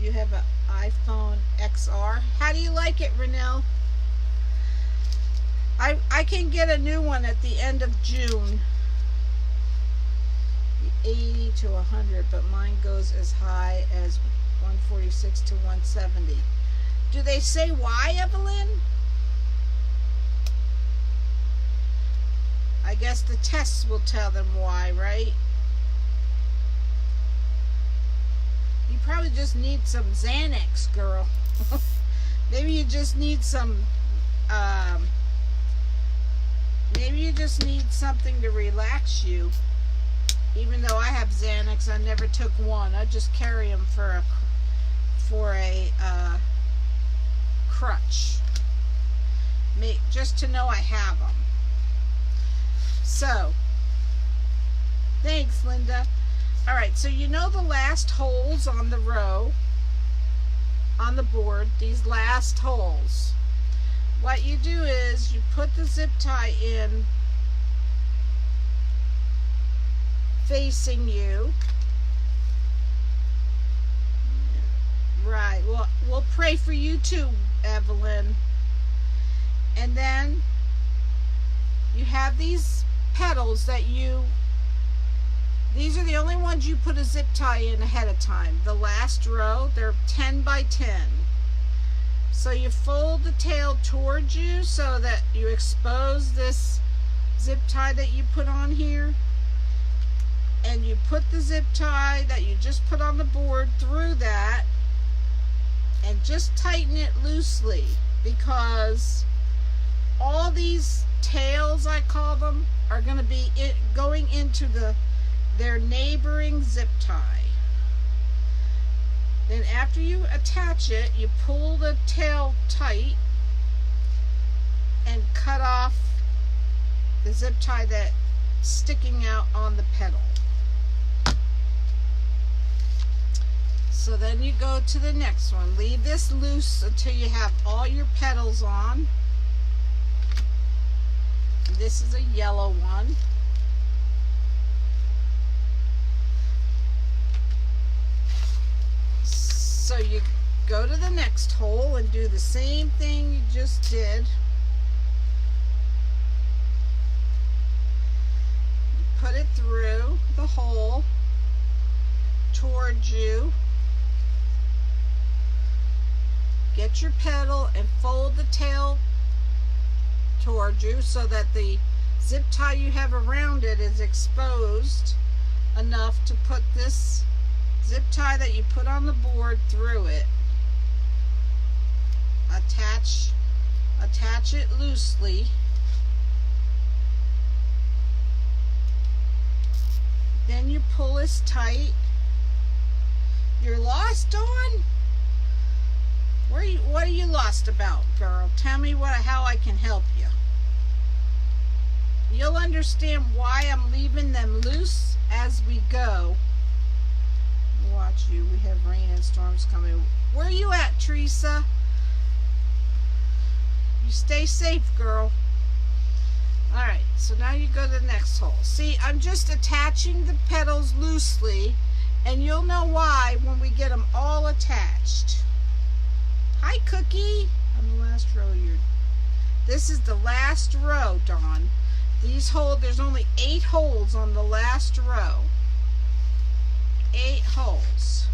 You have an iPhone XR. How do you like it, Renelle? I can get a new one at the end of June. 80 to 100, but mine goes as high as 146 to 170. Do they say why, Evelyn? I guess the tests will tell them why, right? You probably just need some Xanax, girl. Maybe you just need some, maybe you just need something to relax you. Even though I have Xanax, I never took one. I just carry them for a crutch. Just to know I have them. So, thanks, Linda. Alright, so you know the last holes on the row, on the board, these last holes. What you do is you put the zip tie in facing you. Right, well, we'll pray for you too, Evelyn. And then you have these petals that these are the only ones you put a zip tie in ahead of time. The last row, they're 10 by 10. So you fold the tail towards you so that you expose this zip tie that you put on here. And you put the zip tie that you just put on the board through that. And just tighten it loosely, because all these tails, I call them, are going to be going into their neighboring zip tie. Then after you attach it, you pull the tail tight and cut off the zip tie that's sticking out on the petal. So then you go to the next one. Leave this loose until you have all your petals on. This is a yellow one. the next hole and do the same thing you just did. You put it through the hole towards you. Get your petal and fold the tail towards you so that the zip tie you have around it is exposed enough to put this zip tie that you put on the board through it. Attach it loosely. Then you pull this tight. You're lost, Dawn? What are you lost about, girl? Tell me how I can help you. You'll understand why I'm leaving them loose as we go. Watch you. We have rain and storms coming. Where are you at, Teresa? You stay safe, girl. Alright, so now you go to the next hole. See, I'm just attaching the petals loosely, and you'll know why when we get them all attached. Hi, Cookie. On the last row, this is the last row, Dawn. There's only 8 holes on the last row. 8 holes.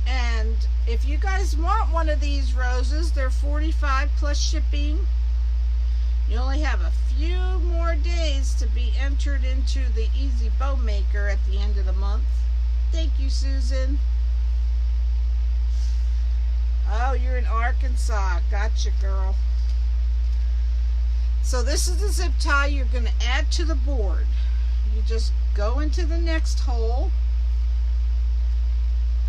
And if you guys want one of these roses, they're $45 plus shipping. You only have a few more days to be entered into the Easy Bow Maker at the end of the month. Thank you, Susan. Oh, you're in Arkansas. Gotcha, girl. So this is the zip tie you're going to add to the board. You just go into the next hole.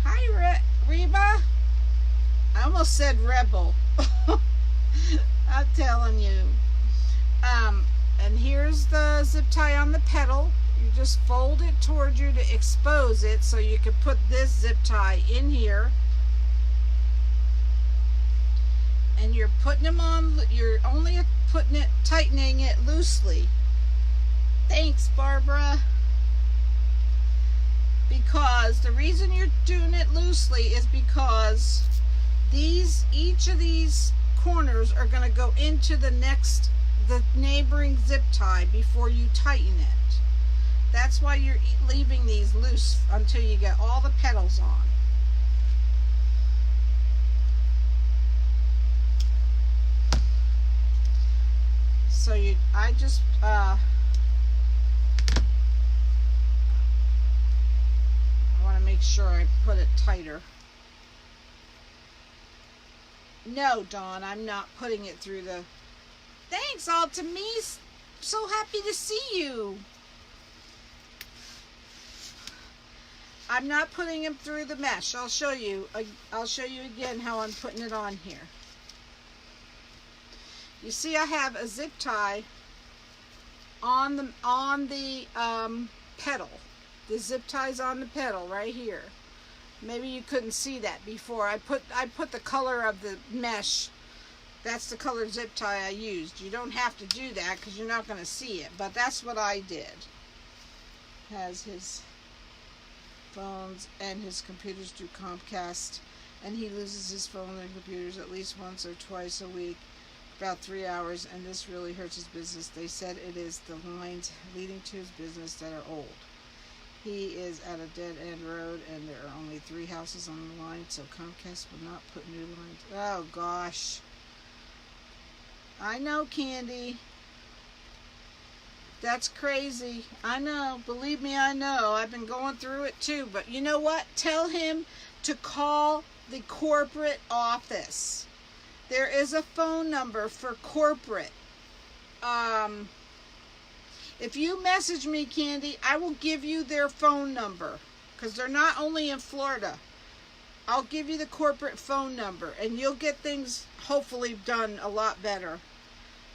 Hi, Reba. I almost said rebel. I'm telling you. And here's the zip tie on the petal. You just fold it towards you to expose it so you can put this zip tie in here. And you're putting them on, you're only tightening it loosely. Thanks, Barbara. Because the reason you're doing it loosely is because each of these corners are going to go into the neighboring zip tie before you tighten it. That's why you're leaving these loose until you get all the petals on. So I want to make sure I put it tighter. No, Dawn, I'm not putting it through the... Thanks, Altamise. So happy to see you. I'm not putting them through the mesh. I'll show you again how I'm putting it on here. You see, I have a zip tie on the petal. The zip tie's on the petal right here. Maybe you couldn't see that before. I put the color of the mesh. That's the color zip tie I used. You don't have to do that because you're not going to see it, but that's what I did. Has his phones and his computers through Comcast, and he loses his phone and computers at least once or twice a week, about 3 hours, and this really hurts his business. They said it is the lines leading to his business that are old. He is at a dead-end road, and there are only 3 houses on the line, so Comcast will not put new lines. Oh, gosh. I know, Candy. That's crazy. I know. Believe me, I know. I've been going through it, too. But you know what? Tell him to call the corporate office. There is a phone number for corporate. If you message me, Candy, I will give you their phone number. Because they're not only in Florida. I'll give you the corporate phone number. And you'll get things hopefully done a lot better.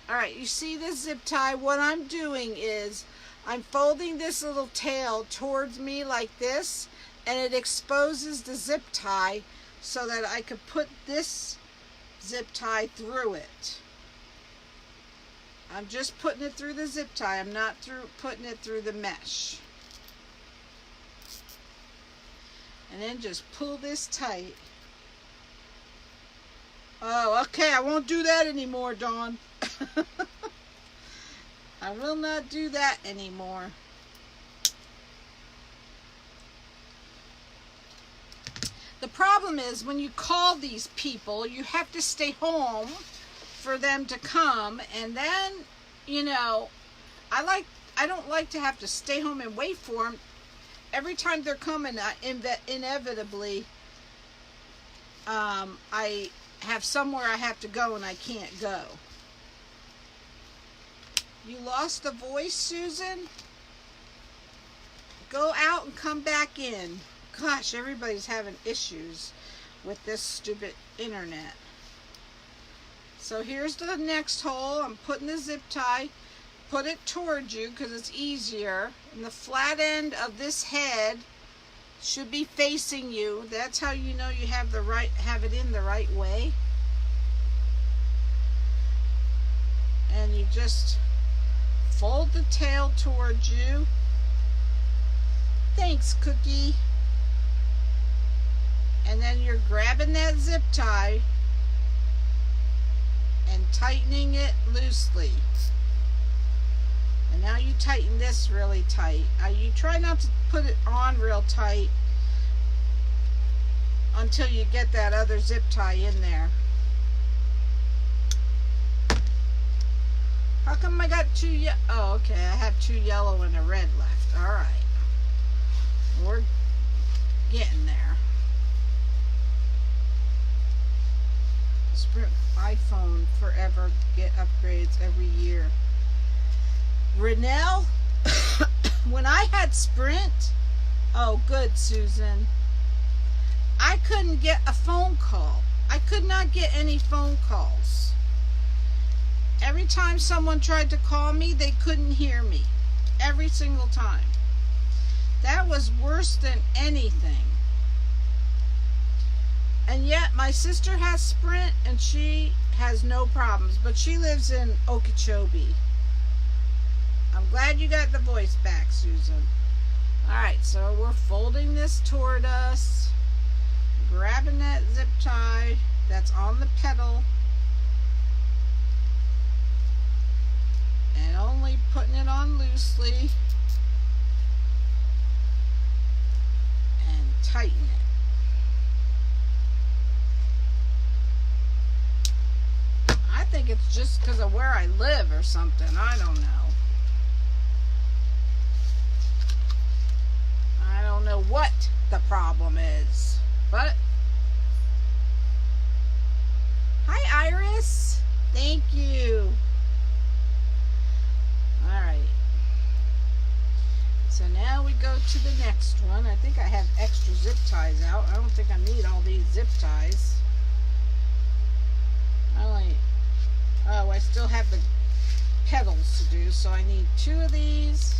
Alright, you see this zip tie? What I'm doing is I'm folding this little tail towards me like this. And it exposes the zip tie so that I could put this zip tie through it. I'm just putting it through the zip tie. I'm not putting it through the mesh. And then just pull this tight. Oh, okay. I won't do that anymore, Dawn. I will not do that anymore. The problem is when you call these people, you have to stay home for them to come, and then, you know, I don't like to have to stay home and wait for them. Every time they're coming, inevitably, I have somewhere I have to go and I can't go. You lost a voice, Susan? Go out and come back in. Gosh, everybody's having issues with this stupid internet. So here's the next hole. I'm putting the zip tie. Put it towards you because it's easier. And the flat end of this head should be facing you. That's how you know you have it in the right way. And you just fold the tail towards you. Thanks, Cookie. And then you're grabbing that zip tie and tightening it loosely. And now you tighten this really tight. You try not to put it on real tight until you get that other zip tie in there. How come I got two oh, okay, I have two yellow and a red left. Alright. We're getting there. Sprint iPhone forever, get upgrades every year. Renelle, when I had Sprint, oh good, Susan, I couldn't get a phone call. I could not get any phone calls. Every time someone tried to call me, they couldn't hear me. Every single time. That was worse than anything. And yet my sister has Sprint and she has no problems, but she lives in Okeechobee. I'm glad you got the voice back, Susan. Alright, so we're folding this toward us, grabbing that zip tie that's on the pedal, and only putting it on loosely, and tighten it. I think it's just because of where I live or something. I don't know. I don't know what the problem is. But hi, Iris. Thank you. Alright. So now we go to the next one. I think I have extra zip ties out. I don't think I need all these zip ties. Oh, I still have the petals to do, so I need two of these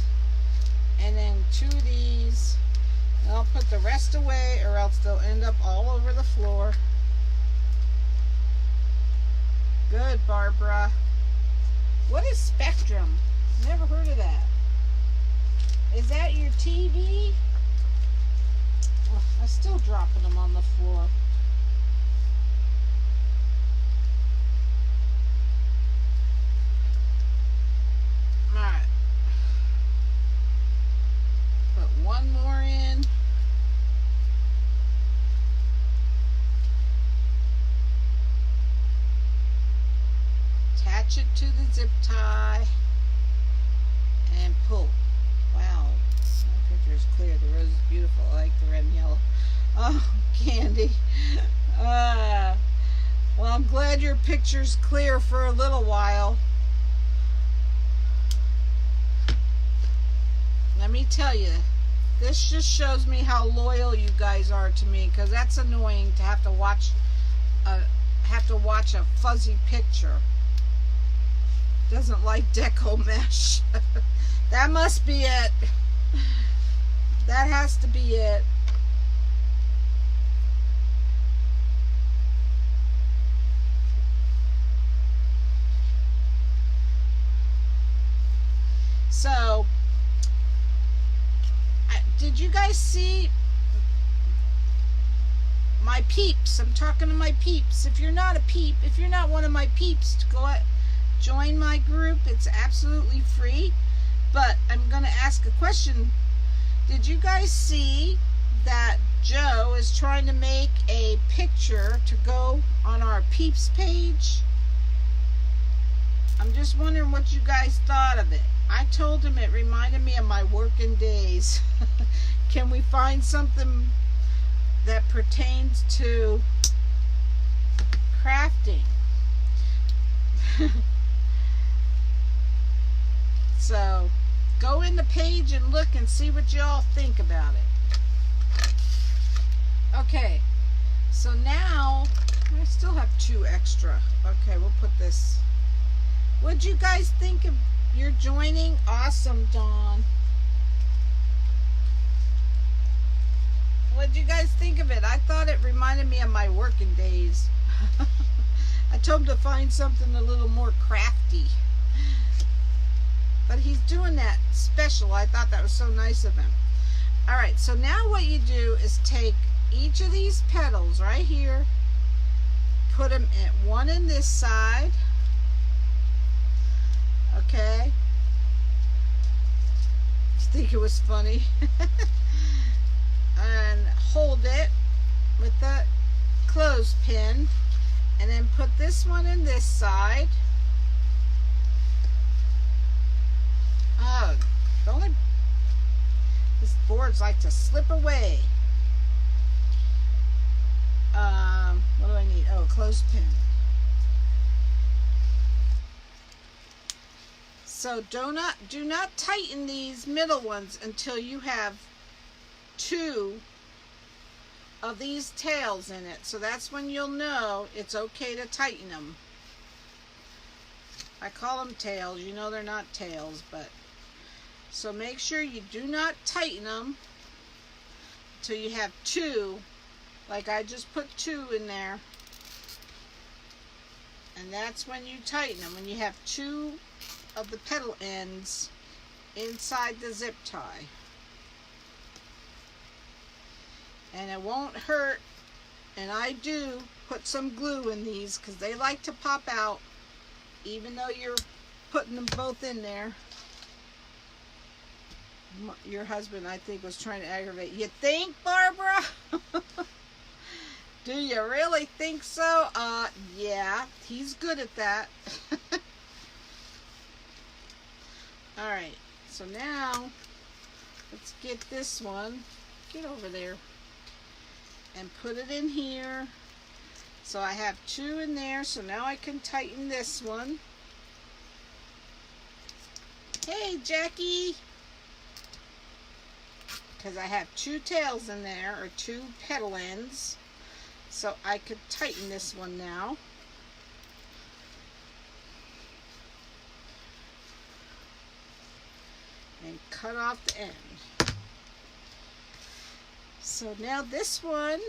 and then two of these. And I'll put the rest away or else they'll end up all over the floor. Good, Barbara. What is Spectrum? Never heard of that. Is that your TV? Oh, I'm still dropping them on the floor. Alright. Put one more in. Attach it to the zip tie and pull. Wow, my picture is clear. The rose is beautiful. I like the red and yellow. Oh, Candy. Well, I'm glad your picture's clear for a little while. Let me tell you, this just shows me how loyal you guys are to me, because that's annoying to have to watch a fuzzy picture. Doesn't like deco mesh. That must be it. That has to be it. So, did you guys see my peeps. I'm talking to my peeps. If you're not a peep, if you're not one of my peeps, to go join my group. It's absolutely free. But I'm going to ask a question. Did you guys see that Joe is trying to make a picture to go on our peeps page? I'm just wondering what you guys thought of it. I told him it reminded me of my working days. Can we find something that pertains to crafting? So go in the page and look and see what y'all think about it. Okay, so now I still have 2 extra. Okay, we'll put this. What'd you guys think of your joining? Awesome, Dawn. What'd you guys think of it? I thought it reminded me of my working days. I told him to find something a little more crafty. But he's doing that special. I thought that was so nice of him. Alright, so now what you do is take each of these petals right here, put them at one in this side, okay? I think it was funny. And hold it with the clothespin, and then put this one in this side. Oh, these boards like to slip away. What do I need? Oh, a clothespin. So do not tighten these middle ones until you have 2 of these tails in it. So that's when you'll know it's okay to tighten them. I call them tails. You know they're not tails, but so make sure you do not tighten them until you have 2. Like I just put 2 in there. And that's when you tighten them, when you have 2 of the petal ends inside the zip tie. And it won't hurt. And I do put some glue in these because they like to pop out even though you're putting them both in there. Your husband, I think, was trying to aggravate. You think, Barbara? Do you really think so? Yeah, he's good at that. Alright, so now let's get this one. Get over there. And put it in here. So I have 2 in there, so now I can tighten this one. Hey, Jackie! Because I have 2 tails in there, or 2 petal ends. So I could tighten this one now. And cut off the end. So now this one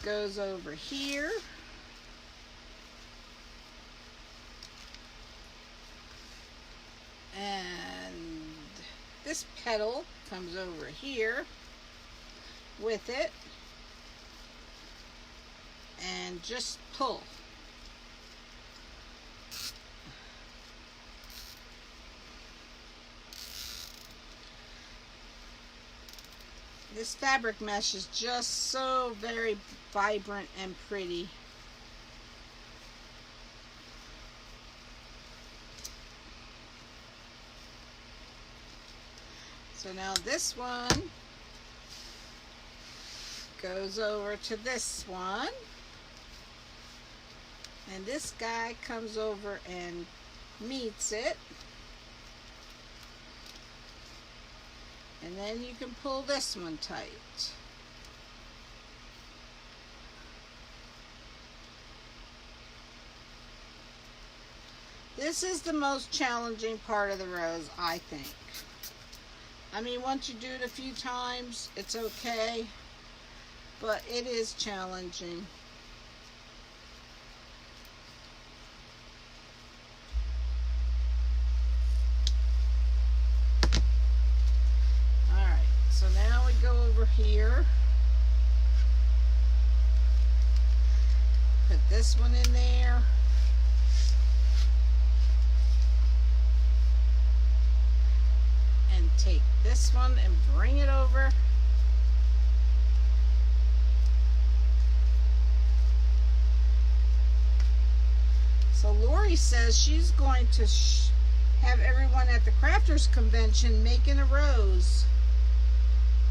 goes over here. And this petal comes over here with it. And just pull. This fabric mesh is just so very vibrant and pretty. So now this one goes over to this one. And this guy comes over and meets it. And then you can pull this one tight. This is the most challenging part of the rose, I think. I mean, once you do it a few times, it's okay. But it is challenging. Alright, so now we go over here. this one in there. And take this one and bring it over. So Lori says she's going to have everyone at the Crafters Convention making a rose.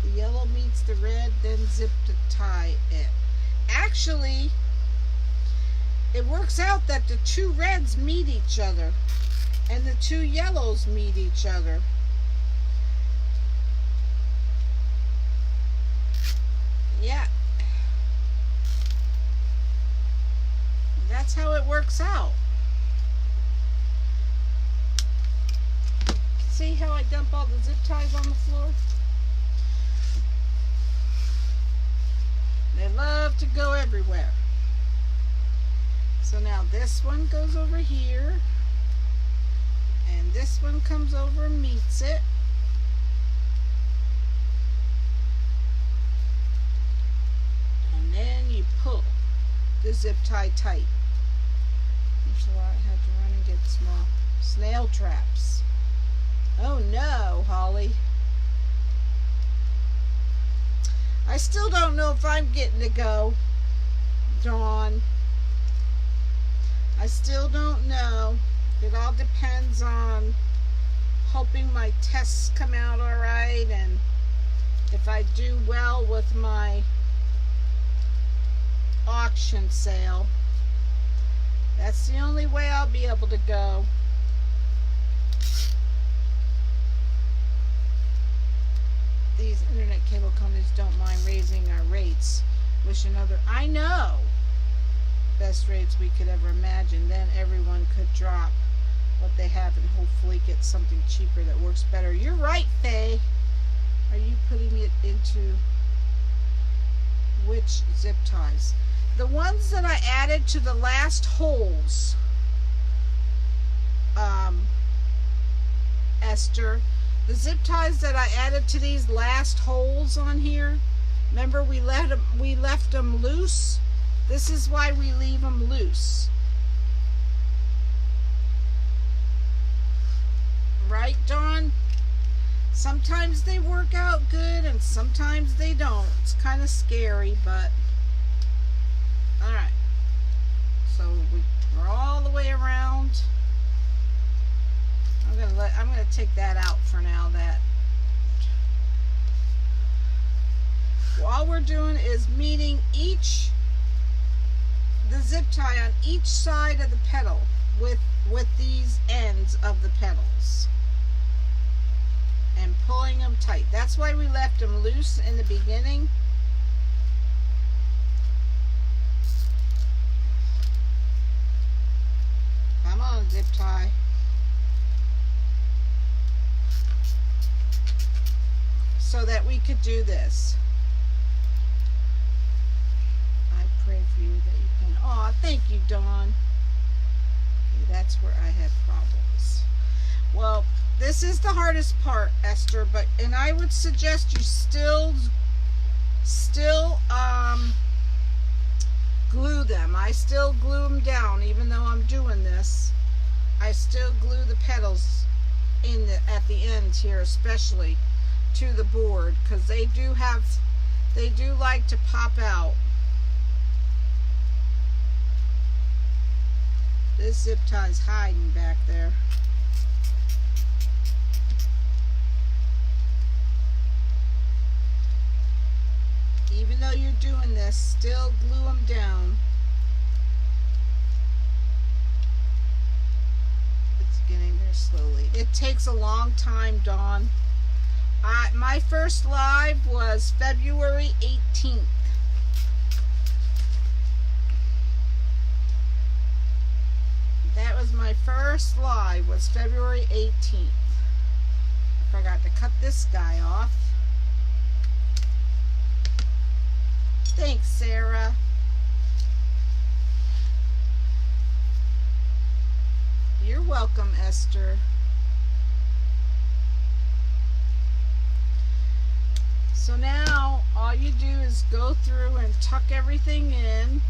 The yellow meets the red, then zip to tie it. Actually, it works out that the two reds meet each other and the two yellows meet each other. Yeah. That's how it works out. See how I dump all the zip ties on the floor? They love to go everywhere. So now this one goes over here, and this one comes over and meets it. And then you pull the zip tie tight. That's why I had to run and get small snail traps. Oh no, Holly. I still don't know if I'm getting to go, Dawn. I still don't know. It all depends on hoping my tests come out all right and if I do well with my auction sale. That's the only way I'll be able to go. These internet cable companies don't mind raising our rates. Wish another. I know. Best rates we could ever imagine. Then everyone could drop what they have and hopefully get something cheaper that works better. You're right, Faye. Are you putting it into which zip ties? The ones that I added to the last holes, Esther, the zip ties that I added to these last holes on here, remember we left them loose? This is why we leave them loose. Right, Dawn? Sometimes they work out good and sometimes they don't. It's kind of scary, but alright. So we're all the way around. I'm gonna take that out for now. That all we're doing is meeting the zip tie on each side of the petal with these ends of the petals and pulling them tight. That's why we left them loose in the beginning. Come on, zip tie. So that we could do this. I pray for you that you can. Oh, thank you, Dawn. Okay, that's where I had problems. Well, this is the hardest part, Esther, and I would suggest you still glue them. I still glue them down, even though I'm doing this. I still glue the petals at the ends here, especially to the board, because they do like to pop out. This zip tie's hiding back there. Even though you're doing this, still glue them down. It's getting there slowly. It takes a long time, Dawn. My first live was February 18th. That was my first live, was February 18th. I forgot to cut this guy off. Thanks, Sarah. You're welcome, Esther. So now all you do is go through and tuck everything in.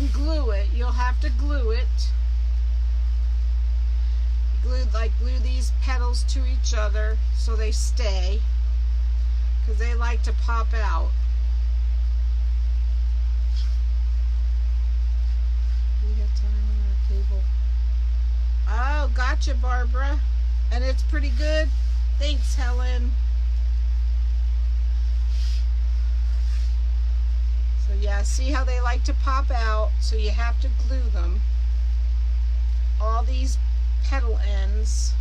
and glue it. You'll have to glue it. Glue these petals to each other so they stay, because they like to pop out. We have time on our cable. Oh, gotcha, Barbara. And it's pretty good. Thanks, Helen. So yeah, see how they like to pop out, so you have to glue them. All these petal ends.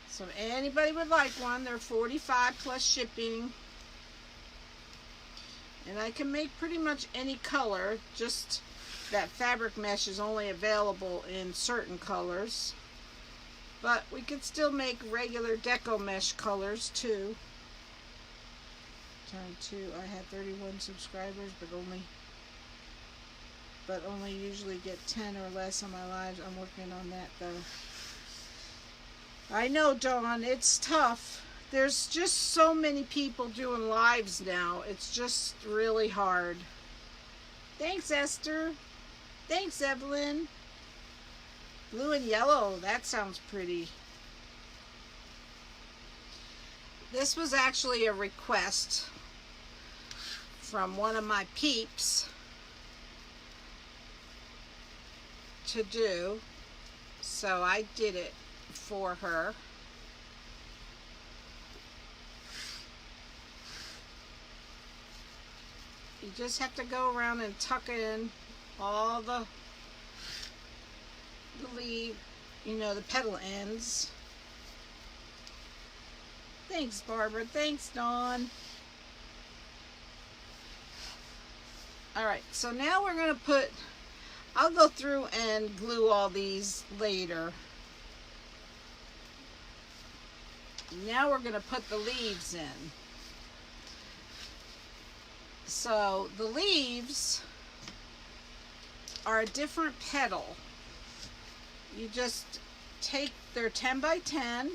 So if anybody would like one, they're $45 plus shipping. And I can make pretty much any color, just that fabric mesh is only available in certain colors. But we could still make regular deco mesh colors too. Turn to, I had 31 subscribers, but only usually get 10 or less on my lives. I'm working on that though. I know, Dawn, it's tough. There's just so many people doing lives now. It's just really hard. Thanks, Esther. Thanks, Evelyn. Blue and yellow, that sounds pretty. This was actually a request from one of my peeps to do, so I did it for her. You just have to go around and tuck in all the leaf, the petal ends. Thanks, Barbara. Thanks, Dawn. Alright, so now we're going to put, I'll go through and glue all these later. Now we're going to put the leaves in. So the leaves are a different petal. You just take, they're 10 by 10.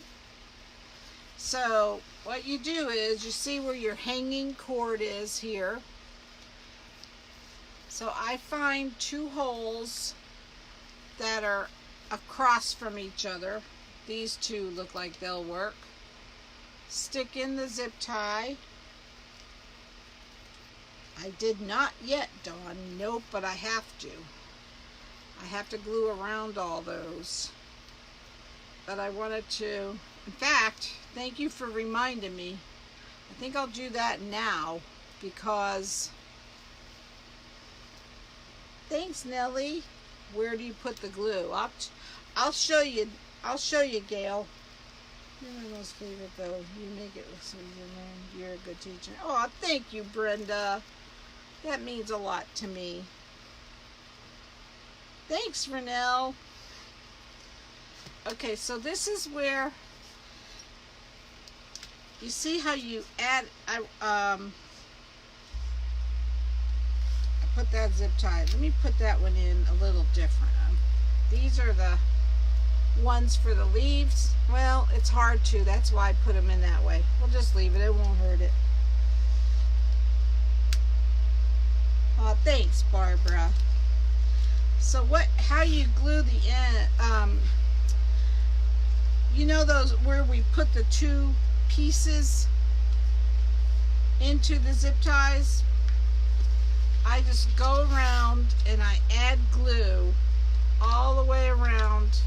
So what you do is, you see where your hanging cord is here. So I find 2 holes that are across from each other. These 2 look like they'll work. Stick in the zip tie. I did not yet, Dawn. Nope, but I have to. I have to glue around all those. But I wanted to, in fact, thank you for reminding me. I think I'll do that now because, thanks, Nellie. Where do you put the glue? I'll show you. I'll show you, Gail. You're my most favorite, though. You make it look so easy. You're a good teacher. Oh, thank you, Brenda. That means a lot to me. Thanks, Renelle. Okay, so this is where you see how you add. I put that zip tie. Let me put that one in a little different. These are the ones for the leaves. Well, it's hard to. That's why I put them in that way. We'll just leave it. It won't hurt it. Thanks, Barbara. So how you glue the end, you know those where we put the 2 pieces into the zip ties? I just go around and I add glue all the way around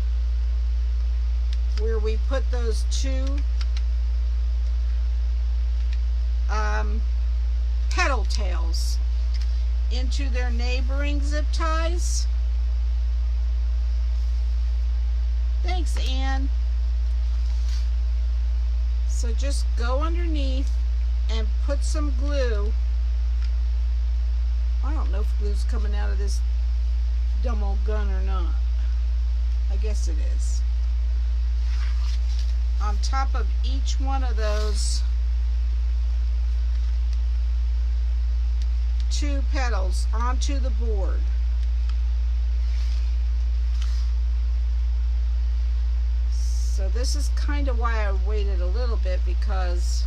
where we put those 2 petal tails into their neighboring zip ties. Thanks, Anne. So just go underneath and put some glue. I don't know if glue's coming out of this dumb old gun or not. I guess it is. On top of each one of those 2 petals onto the board. So this is kind of why I waited a little bit, because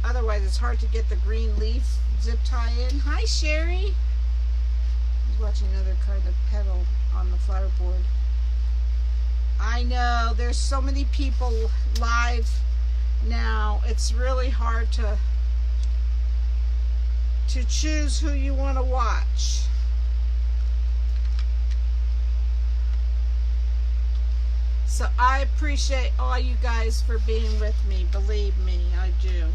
otherwise it's hard to get the green leaf zip tie in. Hi Sherry. I was watching another kind of petal on the flower board. I know there's so many people live now. It's really hard to choose who you want to watch. So I appreciate all you guys for being with me. Believe me, I do.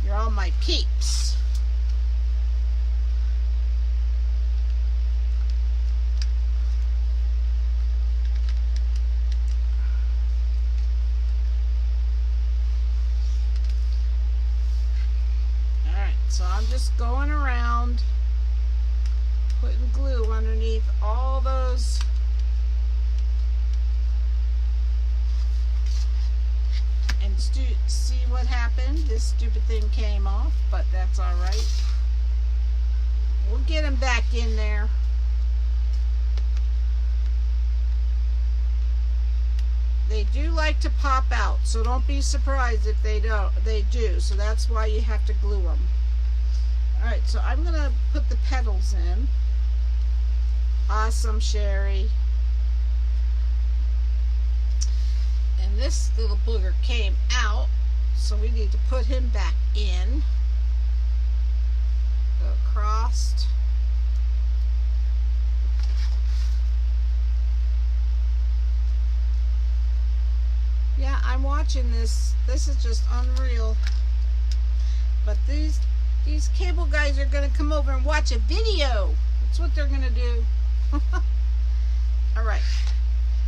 You're all my peeps. Alright, so I'm just going around putting glue underneath all those and see what happened. This stupid thing came off, but that's alright. We'll get them back in there. They do like to pop out, so don't be surprised if they don't. They do, so that's why you have to glue them. Alright, so I'm going to put the petals in. Awesome, Sherry. And this little booger came out, so we need to put him back in. Go across. Yeah, I'm watching this. This is just unreal. But these cable guys are going to come over and watch a video. That's what they're going to do. Alright.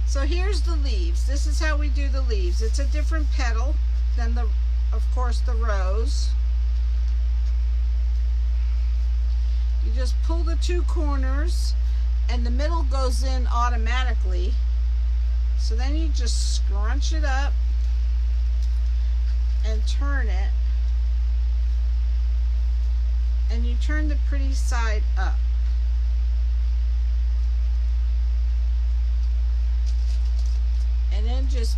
So here's the leaves. This is how we do the leaves. It's a different petal than of course, the rose. You just pull the two corners and the middle goes in automatically. So then you just scrunch it up and turn it. And you turn the pretty side up. And then just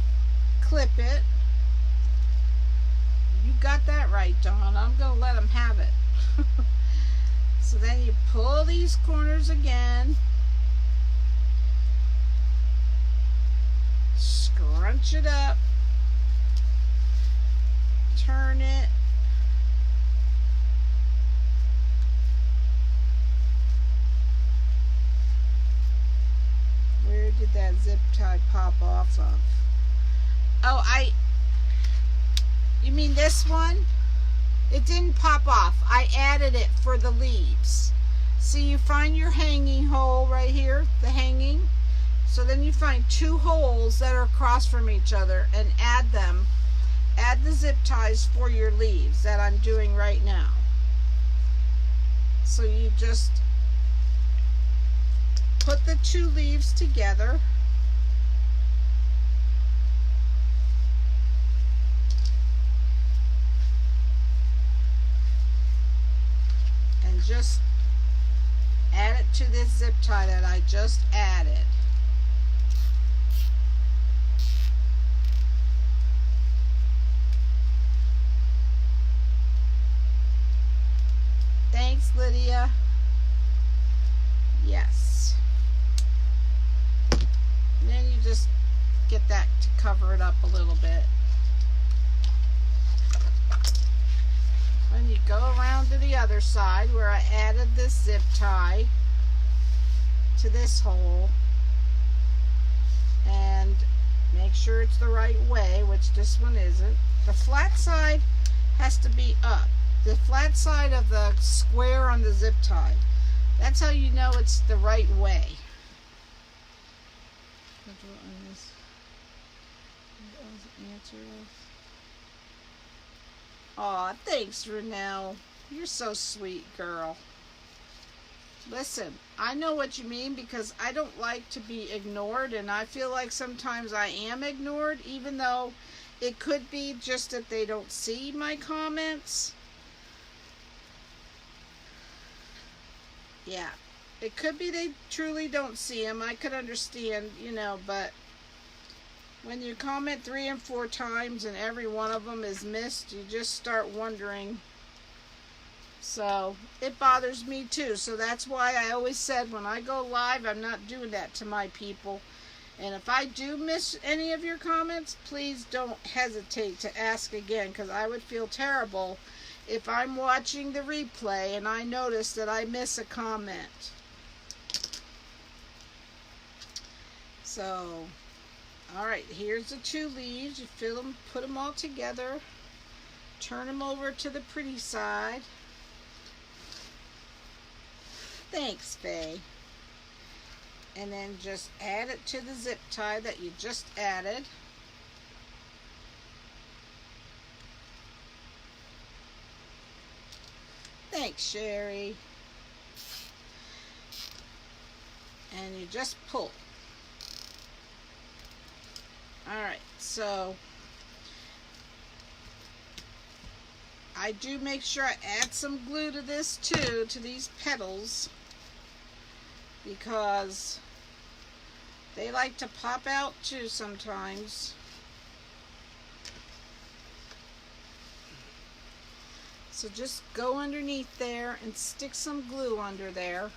clip it. You got that right, Dawn. I'm going to let them have it. So then you pull these corners again. Scrunch it up. Turn it. Where did that zip tie pop off of? Oh, you mean this one? It didn't pop off. I added it for the leaves. See, you find your hanging hole right here, the hanging. So then you find two holes that are across from each other and add them. Add the zip ties for your leaves that I'm doing right now. So you just put the two leaves together. And just add it to this zip tie that I just added. Thanks, Lydia. Yes. And then you just get that to cover it up a little bit. Then you go around to the other side where I added this zip tie to this hole and make sure it's the right way, which this one isn't. The flat side has to be up. The flat side of the square on the zip tie. That's how you know it's the right way. Aw, thanks, Renelle. You're so sweet, girl. Listen, I know what you mean because I don't like to be ignored, and I feel like sometimes I am ignored, even though it could be just that they don't see my comments. Yeah, it could be they truly don't see them. I could understand, you know, but When you comment 3 and 4 times and every one of them is missed, you just start wondering. So it bothers me too. So that's why I always said when I go live, I'm not doing that to my people. And if I do miss any of your comments, please don't hesitate to ask again, because I would feel terrible if I'm watching the replay and I notice that I miss a comment. So, all right, here's the 2 leaves. You fill them, put them all together, turn them over to the pretty side. Thanks, Faye. And then just add it to the zip tie that you just added. Thanks, Sherry. And you just pull. Alright, so I do make sure I add some glue to this too, to these petals, because they like to pop out too sometimes. So just go underneath there and stick some glue under there.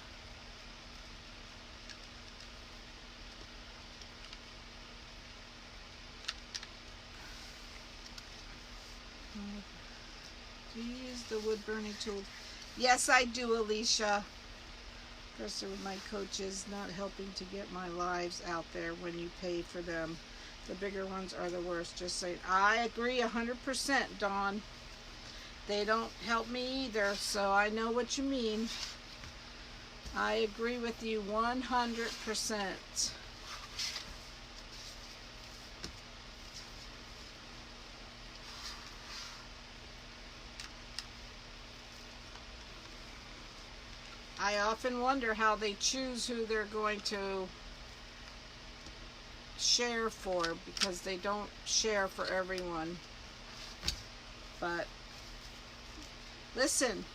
Do you use the wood burning tool? Yes, I do, Alicia. Of course, my coach is not helping to get my lives out there when you pay for them. The bigger ones are the worst. Just saying. I agree 100%, Dawn. They don't help me either, so I know what you mean. I agree with you 100%. I often wonder how they choose who they're going to share for, because they don't share for everyone. But listen,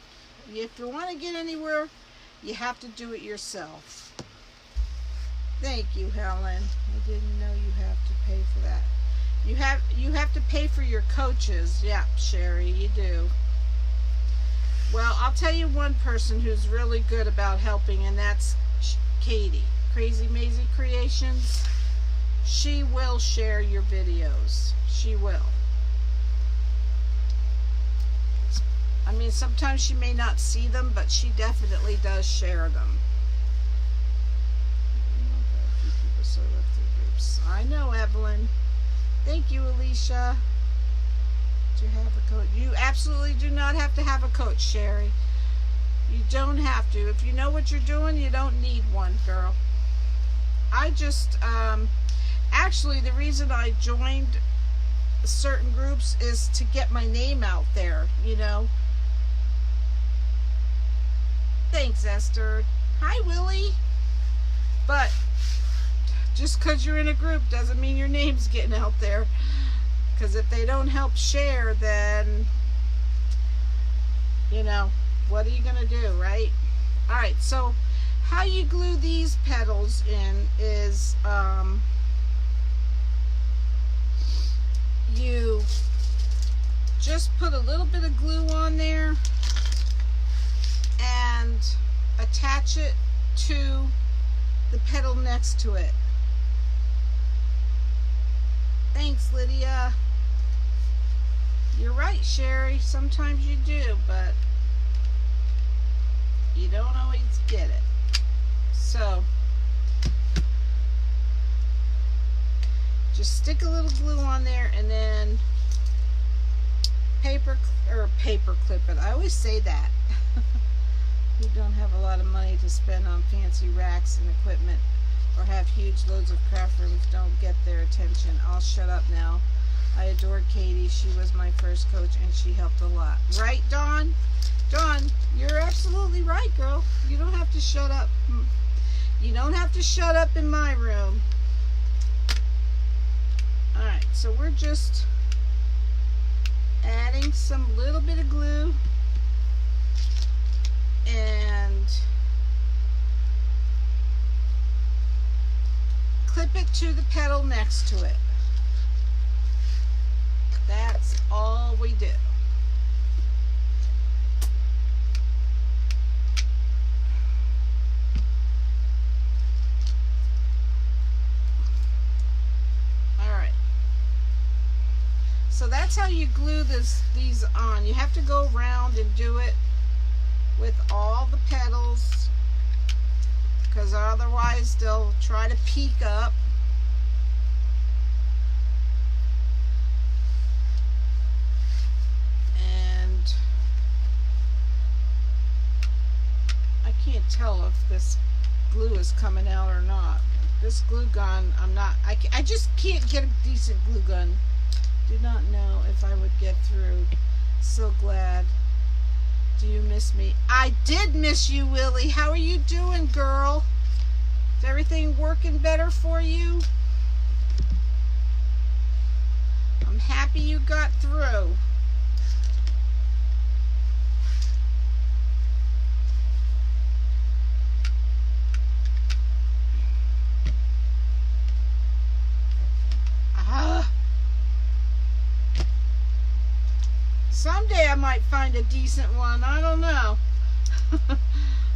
if you want to get anywhere, you have to do it yourself. Thank you, Helen. I didn't know you have to pay for that. You have to pay for your coaches. Yeah, Sherry, you do. Well, I'll tell you one person who's really good about helping, and that's Katie, Crazy Maisie Creations. She will share your videos. She will. I mean, sometimes she may not see them, but she definitely does share them. I know, Evelyn. Thank you, Alicia. To have a coach. You absolutely do not have to have a coach, Sherry. You don't have to. If you know what you're doing, you don't need one, girl. I just, actually, the reason I joined certain groups is to get my name out there, you know. Thanks, Esther. Hi, Willie. But just because you're in a group doesn't mean your name's getting out there. Because if they don't help share, then, you know, what are you going to do, right? All right, so how you glue these petals in is you just put a little bit of glue on there and attach it to the petal next to it. Thanks, Lydia. You're right, Sherry. Sometimes you do, but you don't always get it. So just stick a little glue on there and then paper clip it. I always say that. You don't have a lot of money to spend on fancy racks and equipment, or have huge loads of craft rooms. Don't get their attention. I'll shut up now. I adored Katie. She was my first coach and she helped a lot. Right, Dawn? Dawn, you're absolutely right, girl. You don't have to shut up. You don't have to shut up in my room. Alright, so we're just adding some little bit of glue and clip it to the petal next to it. That's all we do. Alright. So that's how you glue these on. You have to go around and do it with all the petals, because otherwise they'll try to peek up. And I can't tell if this glue is coming out or not. This glue gun, I just can't get a decent glue gun. Did not know if I would get through. So glad. Do you miss me? I did miss you, Willie. How are you doing, girl? Is everything working better for you? I'm happy you got through. Someday I might find a decent one. I don't know.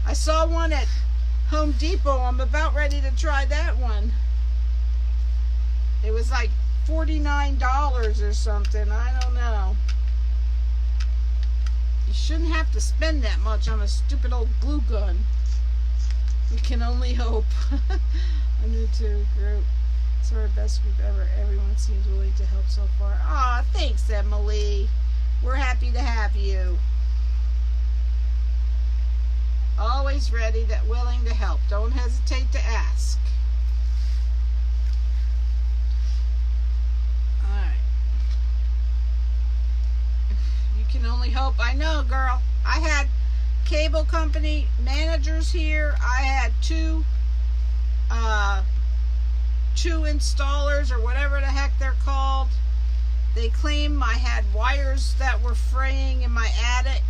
I saw one at Home Depot. I'm about ready to try that one. It was like $49 or something. I don't know. You shouldn't have to spend that much on a stupid old glue gun. We can only hope. I'm new to the group. It's our best group ever. Everyone seems willing to help so far. Aw, thanks, Emily. We're happy to have you. Always ready, willing to help. Don't hesitate to ask. Alright. You can only hope. I know, girl. I had cable company managers here. I had two installers, or whatever the heck they're called. They claim I had wires that were fraying in my attic.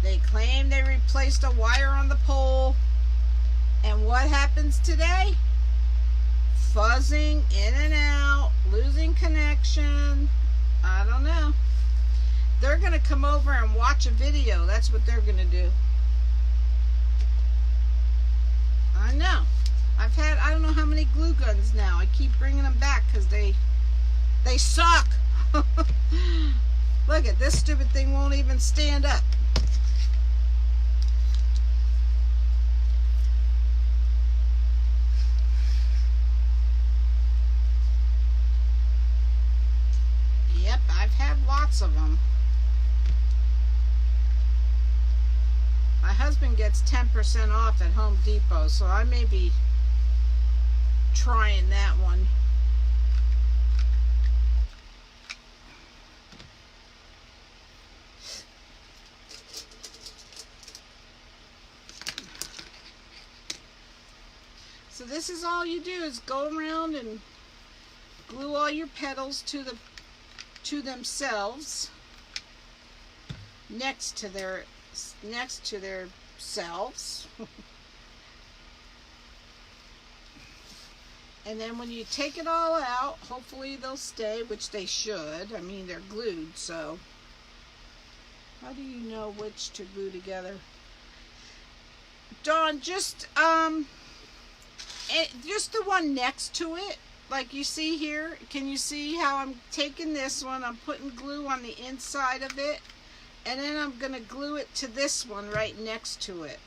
They claim they replaced a wire on the pole. And what happens today? Fuzzing in and out, losing connection. I don't know. They're going to come over and watch a video. That's what they're going to do. I know. I've had, I don't know how many glue guns now. I keep bringing them back because they suck. Look at this stupid thing, won't even stand up. Yep, I've had lots of them. My husband gets 10% off at Home Depot, so I may be trying that one. So this is all you do, is go around and glue all your petals to themselves, next to their selves. And then when you take it all out, hopefully they'll stay, which they should. I mean, they're glued, so how do you know which to glue together? Dawn, just the one next to it, like you see here. Can you see how I'm taking this one, I'm putting glue on the inside of it, and then I'm gonna glue it to this one right next to it.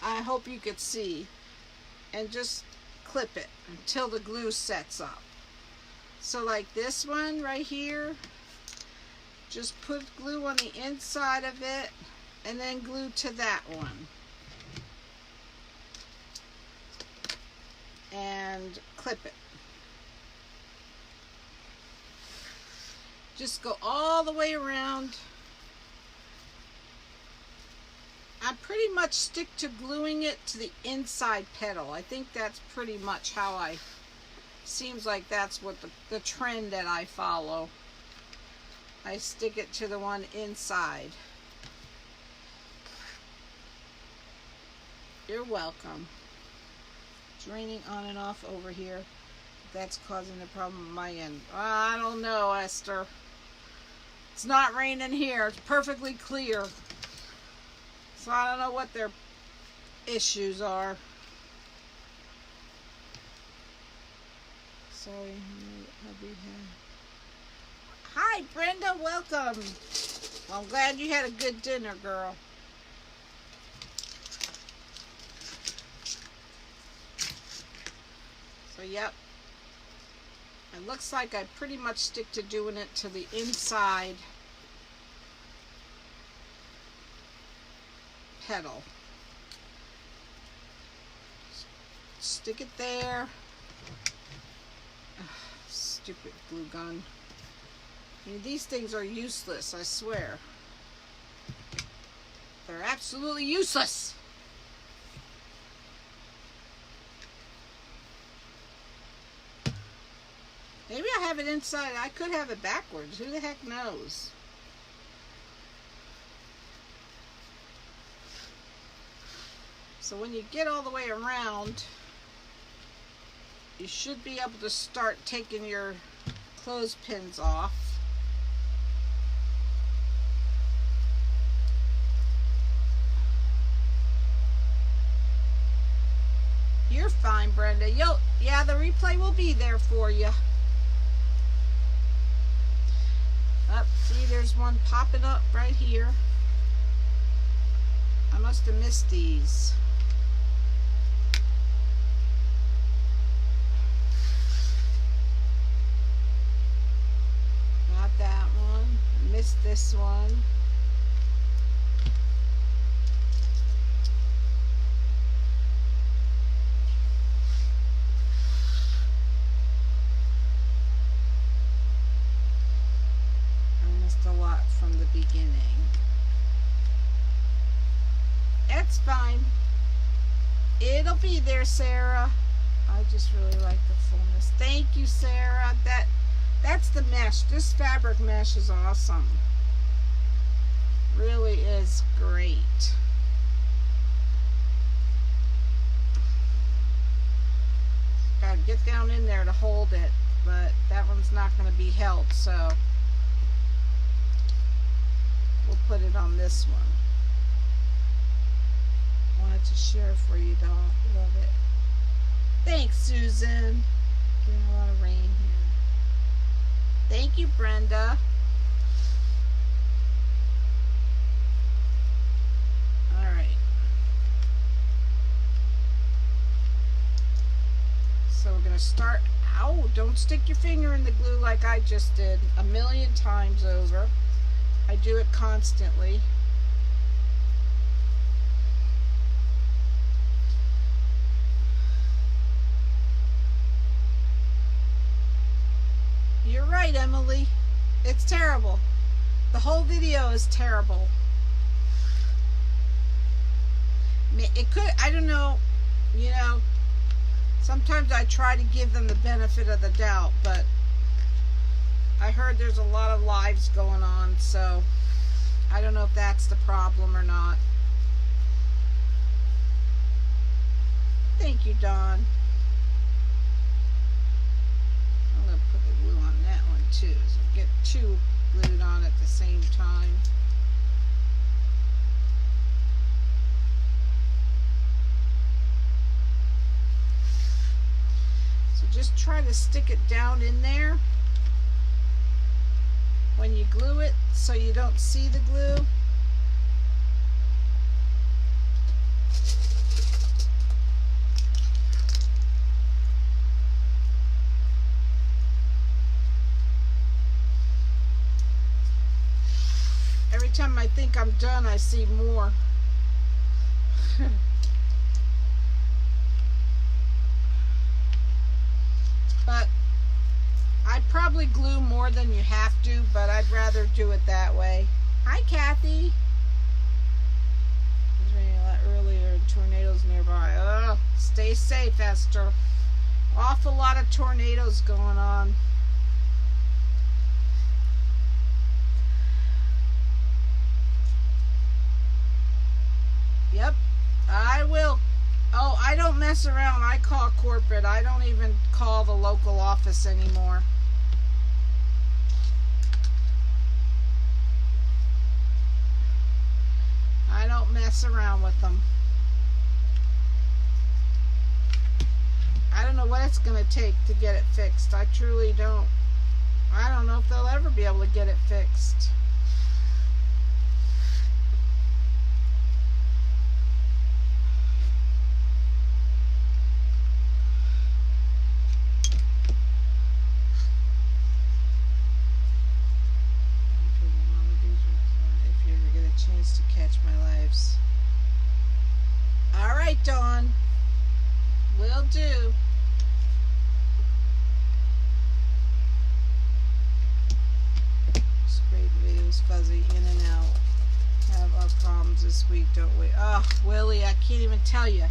I hope you could see. And just clip it until the glue sets up. So like this one right here, just put glue on the inside of it and then glue to that one. And clip it. Just go all the way around. I pretty much stick to gluing it to the inside petal. I think that's pretty much how seems like that's what the trend that I follow. I stick it to the one inside. You're welcome. It's raining on and off over here. That's causing a problem on my end. I don't know, Esther. It's not raining here. It's perfectly clear. So I don't know what their issues are. Sorry. Hi, Brenda. Welcome. Well, I'm glad you had a good dinner, girl. So, yep. It looks like I pretty much stick to doing it to the inside petal. Stick it there. Ugh, stupid glue gun. I mean, these things are useless, I swear. They're absolutely useless. Maybe I have it inside. I could have it backwards. Who the heck knows? So when you get all the way around, you should be able to start taking your clothespins off. You're fine, Brenda. Yeah, the replay will be there for you. See, there's one popping up right here. I must have missed these. Not that one. I missed this one. A lot from the beginning. That's fine. It'll be there, Sarah. I just really like the fullness. Thank you, Sarah. That's the mesh. This fabric mesh is awesome. Really is great. Gotta get down in there to hold it, but that one's not going to be held, so we'll put it on this one. Wanted to share for you, doll. Love it. Thanks, Susan. Getting a lot of rain here. Thank you, Brenda. All right. So we're gonna start. Ow! Don't stick your finger in the glue like I just did a million times over. I do it constantly. You're right, Emily. It's terrible. The whole video is terrible. It could, I don't know, you know, sometimes I try to give them the benefit of the doubt, but I heard there's a lot of lives going on, so I don't know if that's the problem or not. Thank you, Dawn. I'm going to put the glue on that one too, so get two glued on at the same time. So just try to stick it down in there when you glue it so you don't see the glue. Every time I think I'm done, I see more. But I'd probably glue more than you have to, but I'd rather do it that way. Hi, Kathy. It was raining a lot earlier and tornadoes nearby. Oh, stay safe, Esther. Awful lot of tornadoes going on. Yep, I will. Oh, I don't mess around, I call corporate. I don't even call the local office anymore. I don't mess around with them. I don't know what it's going to take to get it fixed. I truly don't. I don't know if they'll ever be able to get it fixed. If you ever get a chance to catch my lives. All right, Dawn. Will do. Scrape videos, fuzzy, in and out. Have our problems this week, don't we? Oh, Willie, I can't even tell you.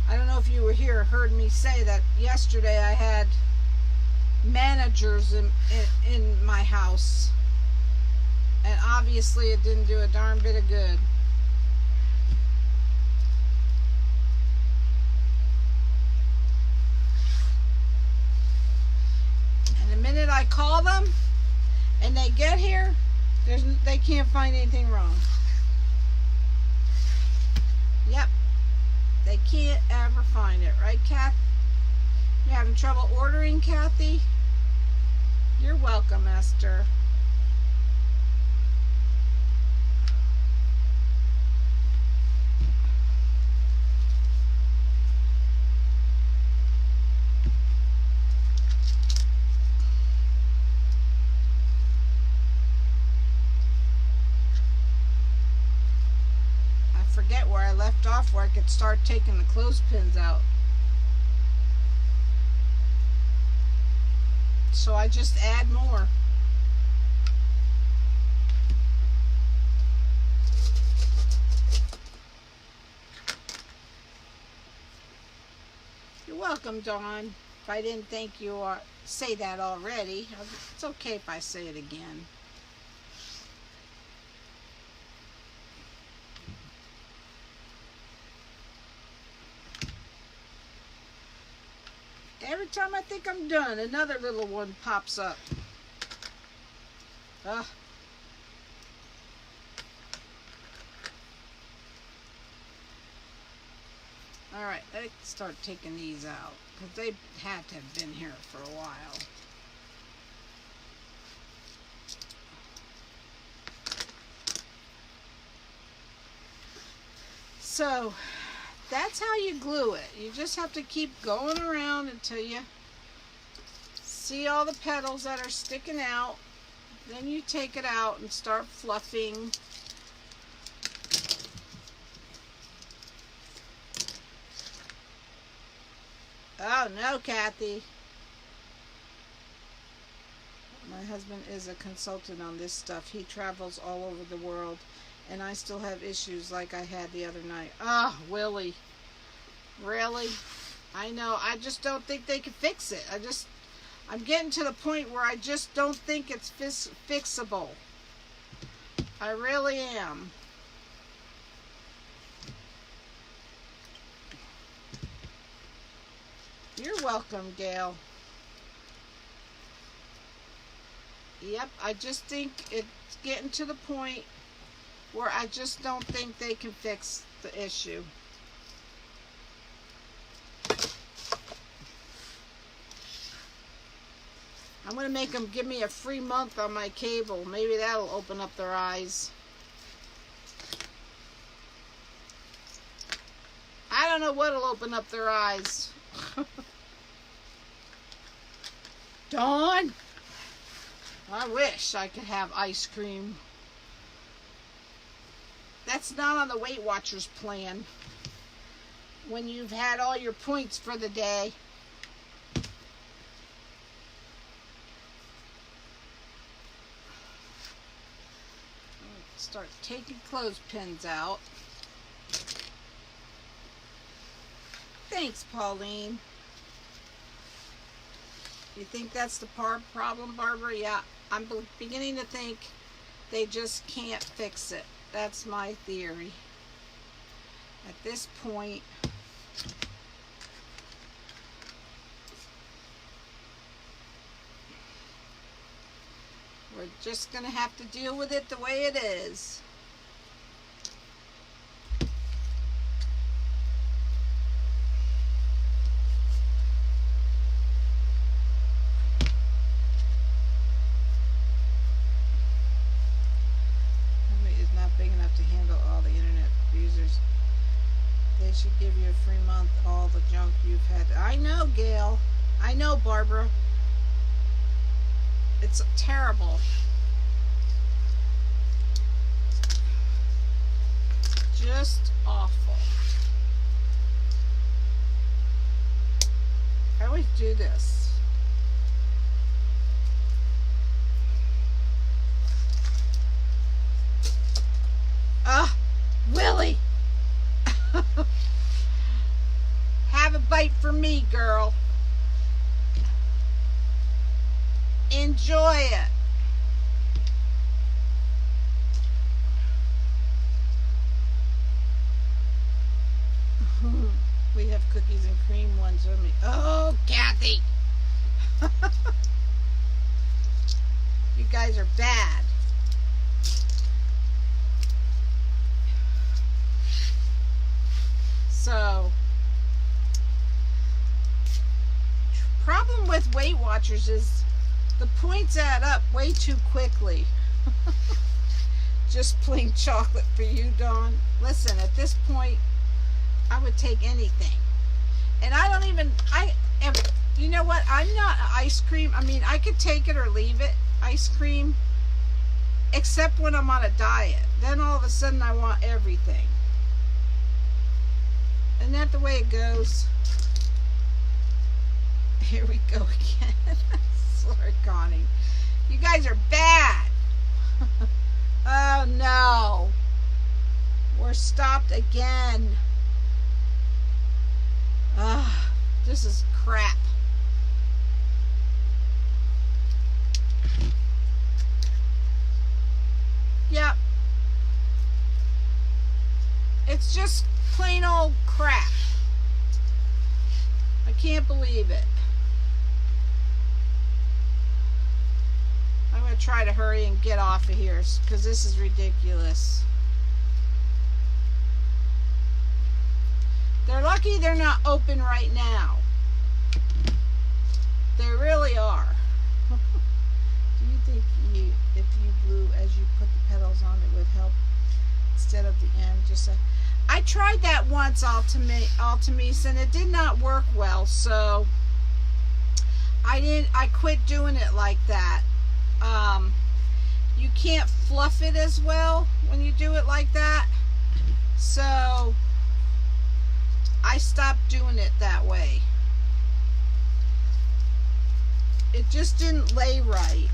I don't know if you were here or heard me say that yesterday I had managers in my house. And obviously it didn't do a darn bit of good. And the minute I call them and they get here, they can't find anything wrong. Yep. They can't ever find it, right, Kath? You having trouble ordering, Kathy? You're welcome, Esther. Forget where I left off where I could start taking the clothespins out. So I just add more. You're welcome, Dawn. If I didn't think you say that already, it's okay if I say it again. Every time I think I'm done, another little one pops up. Ugh. Alright, let's start taking these out, because they had to have been here for a while. So, that's how you glue it. You just have to keep going around until you see all the petals that are sticking out. Then you take it out and start fluffing. Oh no, Kathy. My husband is a consultant on this stuff. He travels all over the world. And I still have issues like I had the other night. Ah, oh, Willie. Really? I know. I just don't think they can fix it. I'm getting to the point where I just don't think it's fixable. I really am. You're welcome, Gail. Yep, I just think it's getting to the point where I just don't think they can fix the issue. I'm going to make them give me a free month on my cable. Maybe that'll open up their eyes. I don't know what'll open up their eyes. Dawn, I wish I could have ice cream. That's not on the Weight Watchers plan. When you've had all your points for the day. Start taking clothespins out. Thanks, Pauline. You think that's the problem, Barbara? Yeah, I'm beginning to think they just can't fix it. That's my theory. At this point, We're just going to have to deal with it the way it is. Is not big enough to handle all the internet users. They should give you a free month, all the junk you've had. I know, Gail. I know, Barbara. It's terrible. Just awful. I always do this. Willie! Have a bite for me, girl. Enjoy it. We have cookies and cream ones with me. Oh, Kathy! You guys are bad. So, problem with Weight Watchers is the points add up way too quickly. Just plain chocolate for you, Dawn. Listen, at this point, I would take anything. And I don't even, you know what? I'm not ice cream. I mean, I could take it or leave it, ice cream, except when I'm on a diet. Then all of a sudden I want everything. Isn't that the way it goes? Here we go again. Sorry, Connie. You guys are bad. Oh, no. We're stopped again. Ugh, this is crap. Yep. It's just plain old crap. I can't believe it. I'm going to try to hurry and get off of here because this is ridiculous. They're lucky they're not open right now. They really are. Do you think if you blew as you put the petals on, it would help instead of the end? Just like I tried that once, Altemis, and it did not work well. So I quit doing it like that. You can't fluff it as well when you do it like that. So I stopped doing it that way. It just didn't lay right.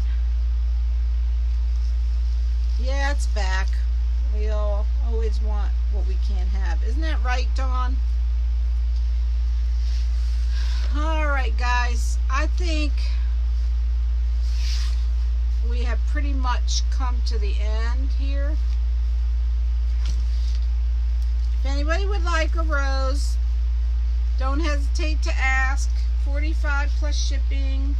Yeah, it's back. We all always want what we can't have. Isn't that right, Dawn? Alright, guys. I think we have pretty much come to the end here. If anybody would like a rose, don't hesitate to ask. $45 plus shipping.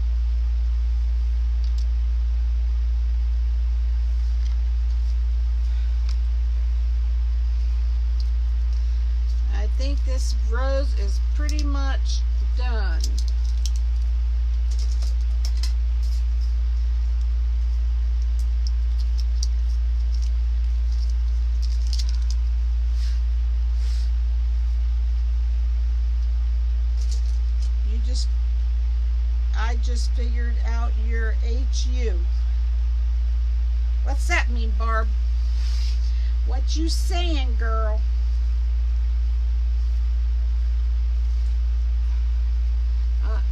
I think this rose is pretty much done. I just figured out your HU. What's that mean, Barb? What you saying, girl?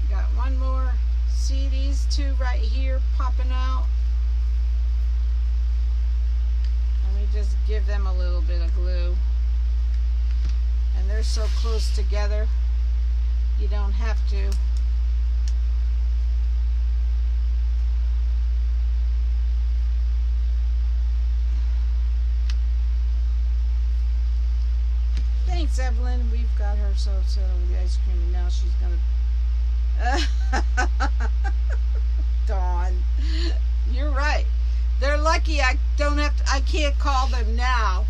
Got one more. See these two right here popping out? Let me just give them a little bit of glue. And they're so close together, you don't have to. Thanks, Evelyn. We've got her so upset over the ice cream, and now she's gonna. Dawn, you're right. They're lucky I can't call them now.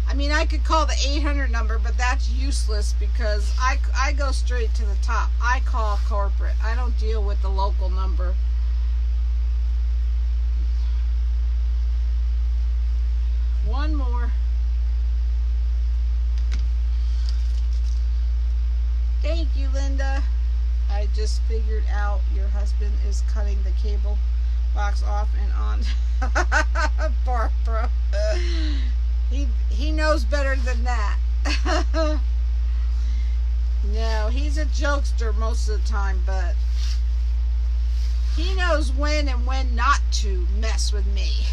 I mean, I could call the 800 number, but that's useless because I go straight to the top. I call corporate. I don't deal with the local number. One more. Thank you, Linda. I just figured out your husband is cutting the cable box off and on. Barbara. He knows better than that. No, he's a jokester most of the time, but he knows when and when not to mess with me.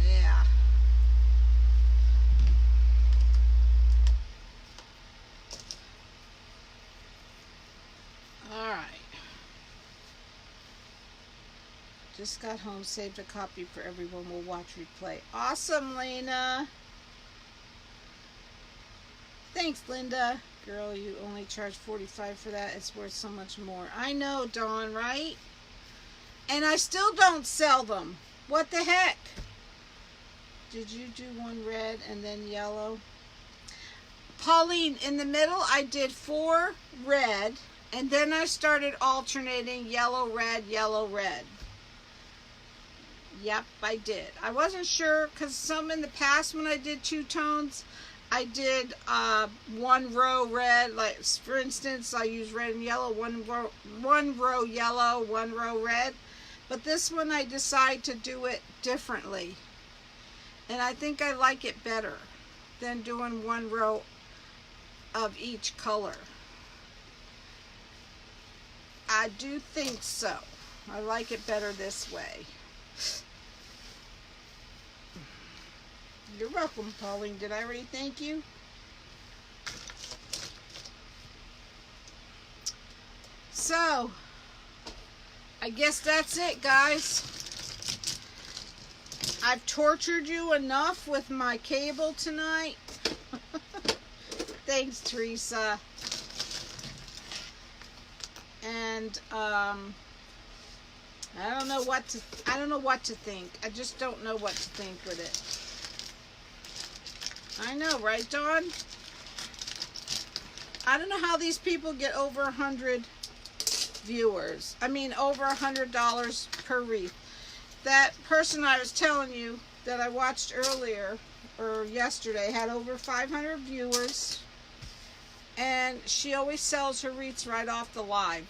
Yeah. All right. Just got home, saved a copy for everyone. We'll watch replay. Awesome, Lena. Thanks, Linda. Girl, you only charge $45 for that. It's worth so much more. I know, Dawn, right? And I still don't sell them. What the heck? Did you do one red and then yellow? Pauline, in the middle, I did 4 red, and then I started alternating yellow, red, yellow, red. Yep, I did. I wasn't sure because some in the past when I did 2 tones, I did 1 row red. Like for instance, I used red and yellow. One row yellow, 1 row red. But this one I decided to do it differently, and I think I like it better than doing 1 row of each color. I do think so. I like it better this way. You're welcome, Pauline. Did I already thank you? So, I guess that's it, guys. I've tortured you enough with my cable tonight. Thanks, Teresa. And I don't know what to think. I just don't know what to think with it. I know, right, Dawn? I don't know how these people get over 100 viewers. I mean, over $100 per wreath. That person I was telling you that I watched earlier or yesterday had over 500 viewers, and she always sells her wreaths right off the live.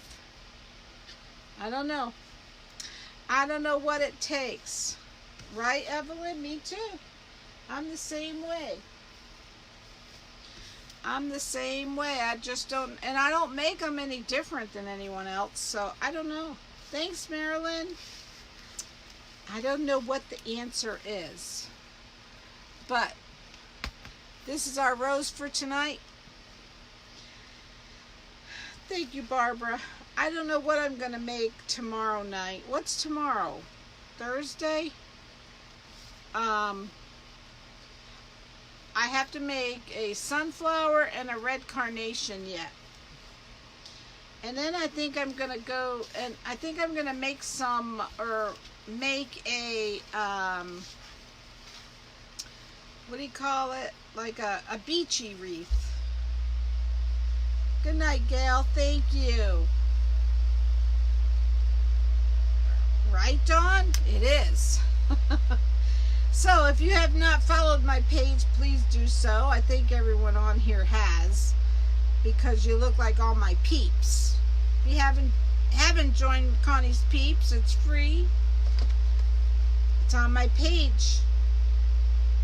I don't know. I don't know what it takes. Right, Evelyn? Me too. I'm the same way. I'm the same way. I just don't, and I don't make them any different than anyone else, so I don't know. Thanks, Marilyn. I don't know what the answer is, but this is our rose for tonight. Thank you, Barbara. I don't know what I'm going to make tomorrow night. What's tomorrow? Thursday? I have to make a sunflower and a red carnation yet. And then I think I'm going to go, and I think I'm going to make some, or make a, what do you call it? Like a beachy wreath. Good night, Gail. Thank you. Right, Dawn? It is. So, if you have not followed my page, please do so. I think everyone on here has, because you look like all my peeps. If you haven't joined Connie's Peeps, it's free. It's on my page.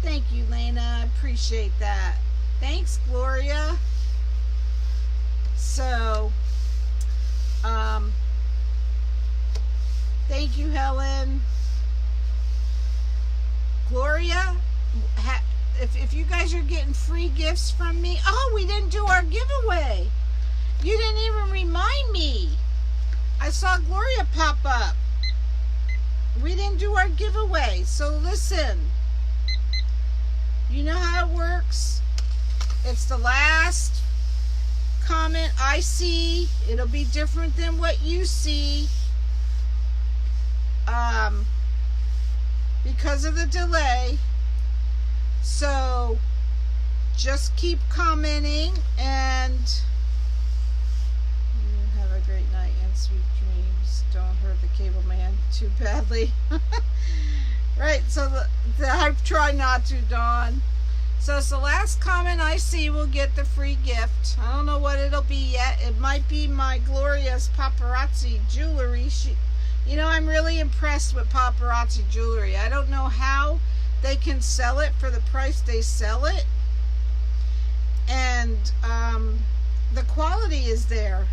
Thank you, Lena. I appreciate that. Thanks, Gloria. So, thank you, Helen. Gloria, if you guys are getting free gifts from me, oh, we didn't do our giveaway. You didn't even remind me. I saw Gloria pop up. We didn't do our giveaway. So listen, you know how it works. It's the last comment I see. It'll be different than what you see. Because of the delay. So just keep commenting, and you have a great night and sweet dreams. Don't hurt the cable man too badly. Right, so I try not to, Dawn. So it's the last comment I see will get the free gift. I don't know what it'll be yet. It might be my glorious paparazzi jewelry. You know, I'm really impressed with paparazzi jewelry. I don't know how they can sell it for the price they sell it. And the quality is there.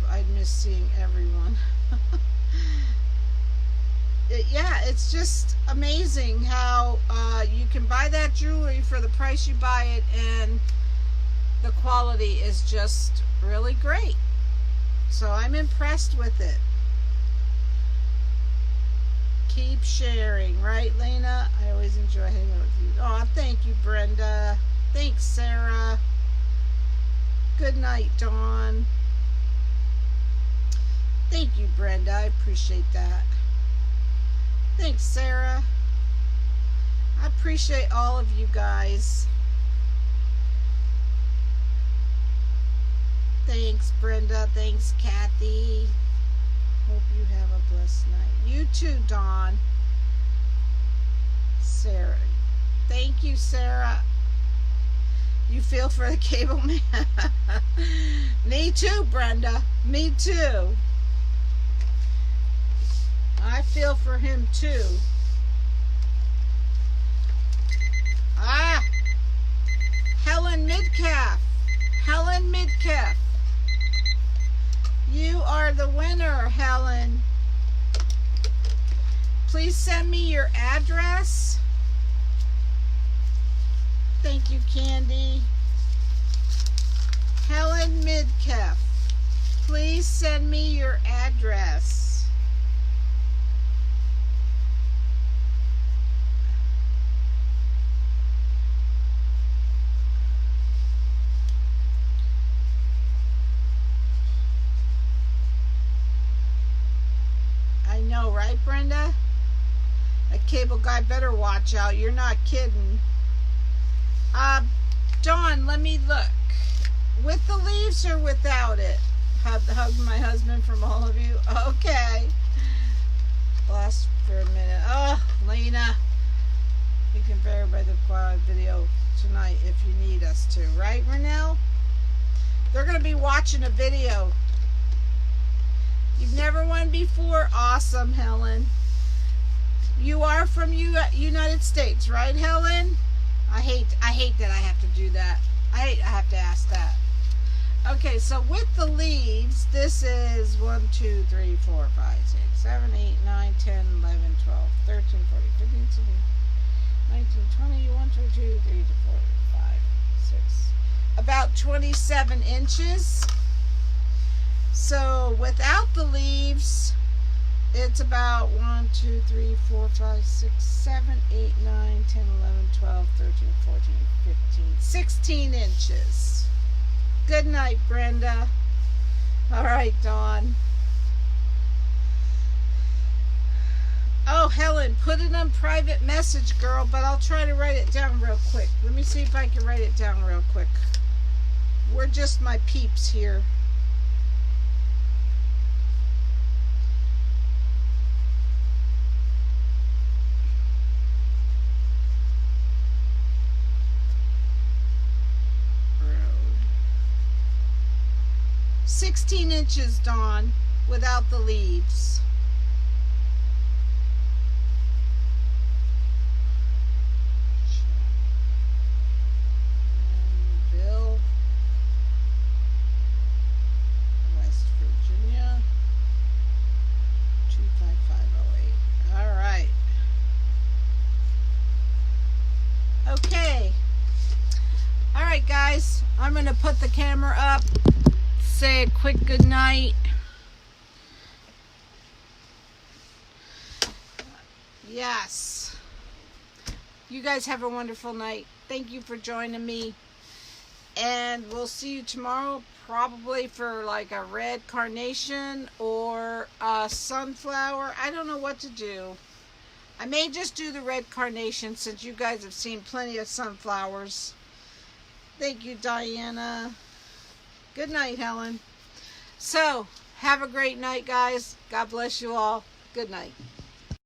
I miss seeing everyone. Yeah, it's just amazing how you can buy that jewelry for the price you buy it, and the quality is just really great. So I'm impressed with it. Keep sharing, right, Lena? I always enjoy hanging out with you. Oh, thank you, Brenda. Thanks, Sarah. Good night, Dawn. Thank you, Brenda. I appreciate that. Thanks, Sarah. I appreciate all of you guys. Thanks, Brenda. Thanks, Kathy. Hope you have a blessed night. You too, Dawn. Sarah. Thank you, Sarah. You feel for the cable man. Me too, Brenda. Me too. I feel for him too. Ah! Helen Midcalf. Helen Midcalf. You are the winner, Helen. Please send me your address. Thank you, Candy. Helen Midcalf. Please send me your address. I know, right, Brenda? That cable guy better watch out. You're not kidding. Dawn, let me look. With the leaves or without it? Hug my husband from all of you. Okay. Last for a minute. Oh, Lena. You can verify the quad video tonight if you need us to. Right, Renelle? They're going to be watching a video. You've never won before? Awesome, Helen. You are from United States, right, Helen? I hate that I have to do that. I have to ask that. Okay, so with the leaves, this is 1, 2, 3, 4, 5, 6, 7, 8, 9, 10, 11, 12, 13, 14, 15, 16, 19, 20, 1, 2, 3, 4, 5, 6. About 27 inches. So without the leaves, it's about 1, 2, 3, 4, 5, 6, 7, 8, 9, 10, 11, 12, 13, 14, 15, 16 inches. Good night, Brenda. All right, Dawn. Oh, Helen, put it on private message, girl, but I'll try to write it down real quick. Let me see if I can write it down real quick. We're just my peeps here. Road. 16 inches, Dawn, without the leaves. Guys, I'm going to put the camera up, say a quick good night. Yes. You guys have a wonderful night. Thank you for joining me. And we'll see you tomorrow, probably for like a red carnation or a sunflower. I don't know what to do. I may just do the red carnation since you guys have seen plenty of sunflowers. Thank you, Diana. Good night, Helen. So, have a great night, guys. God bless you all. Good night.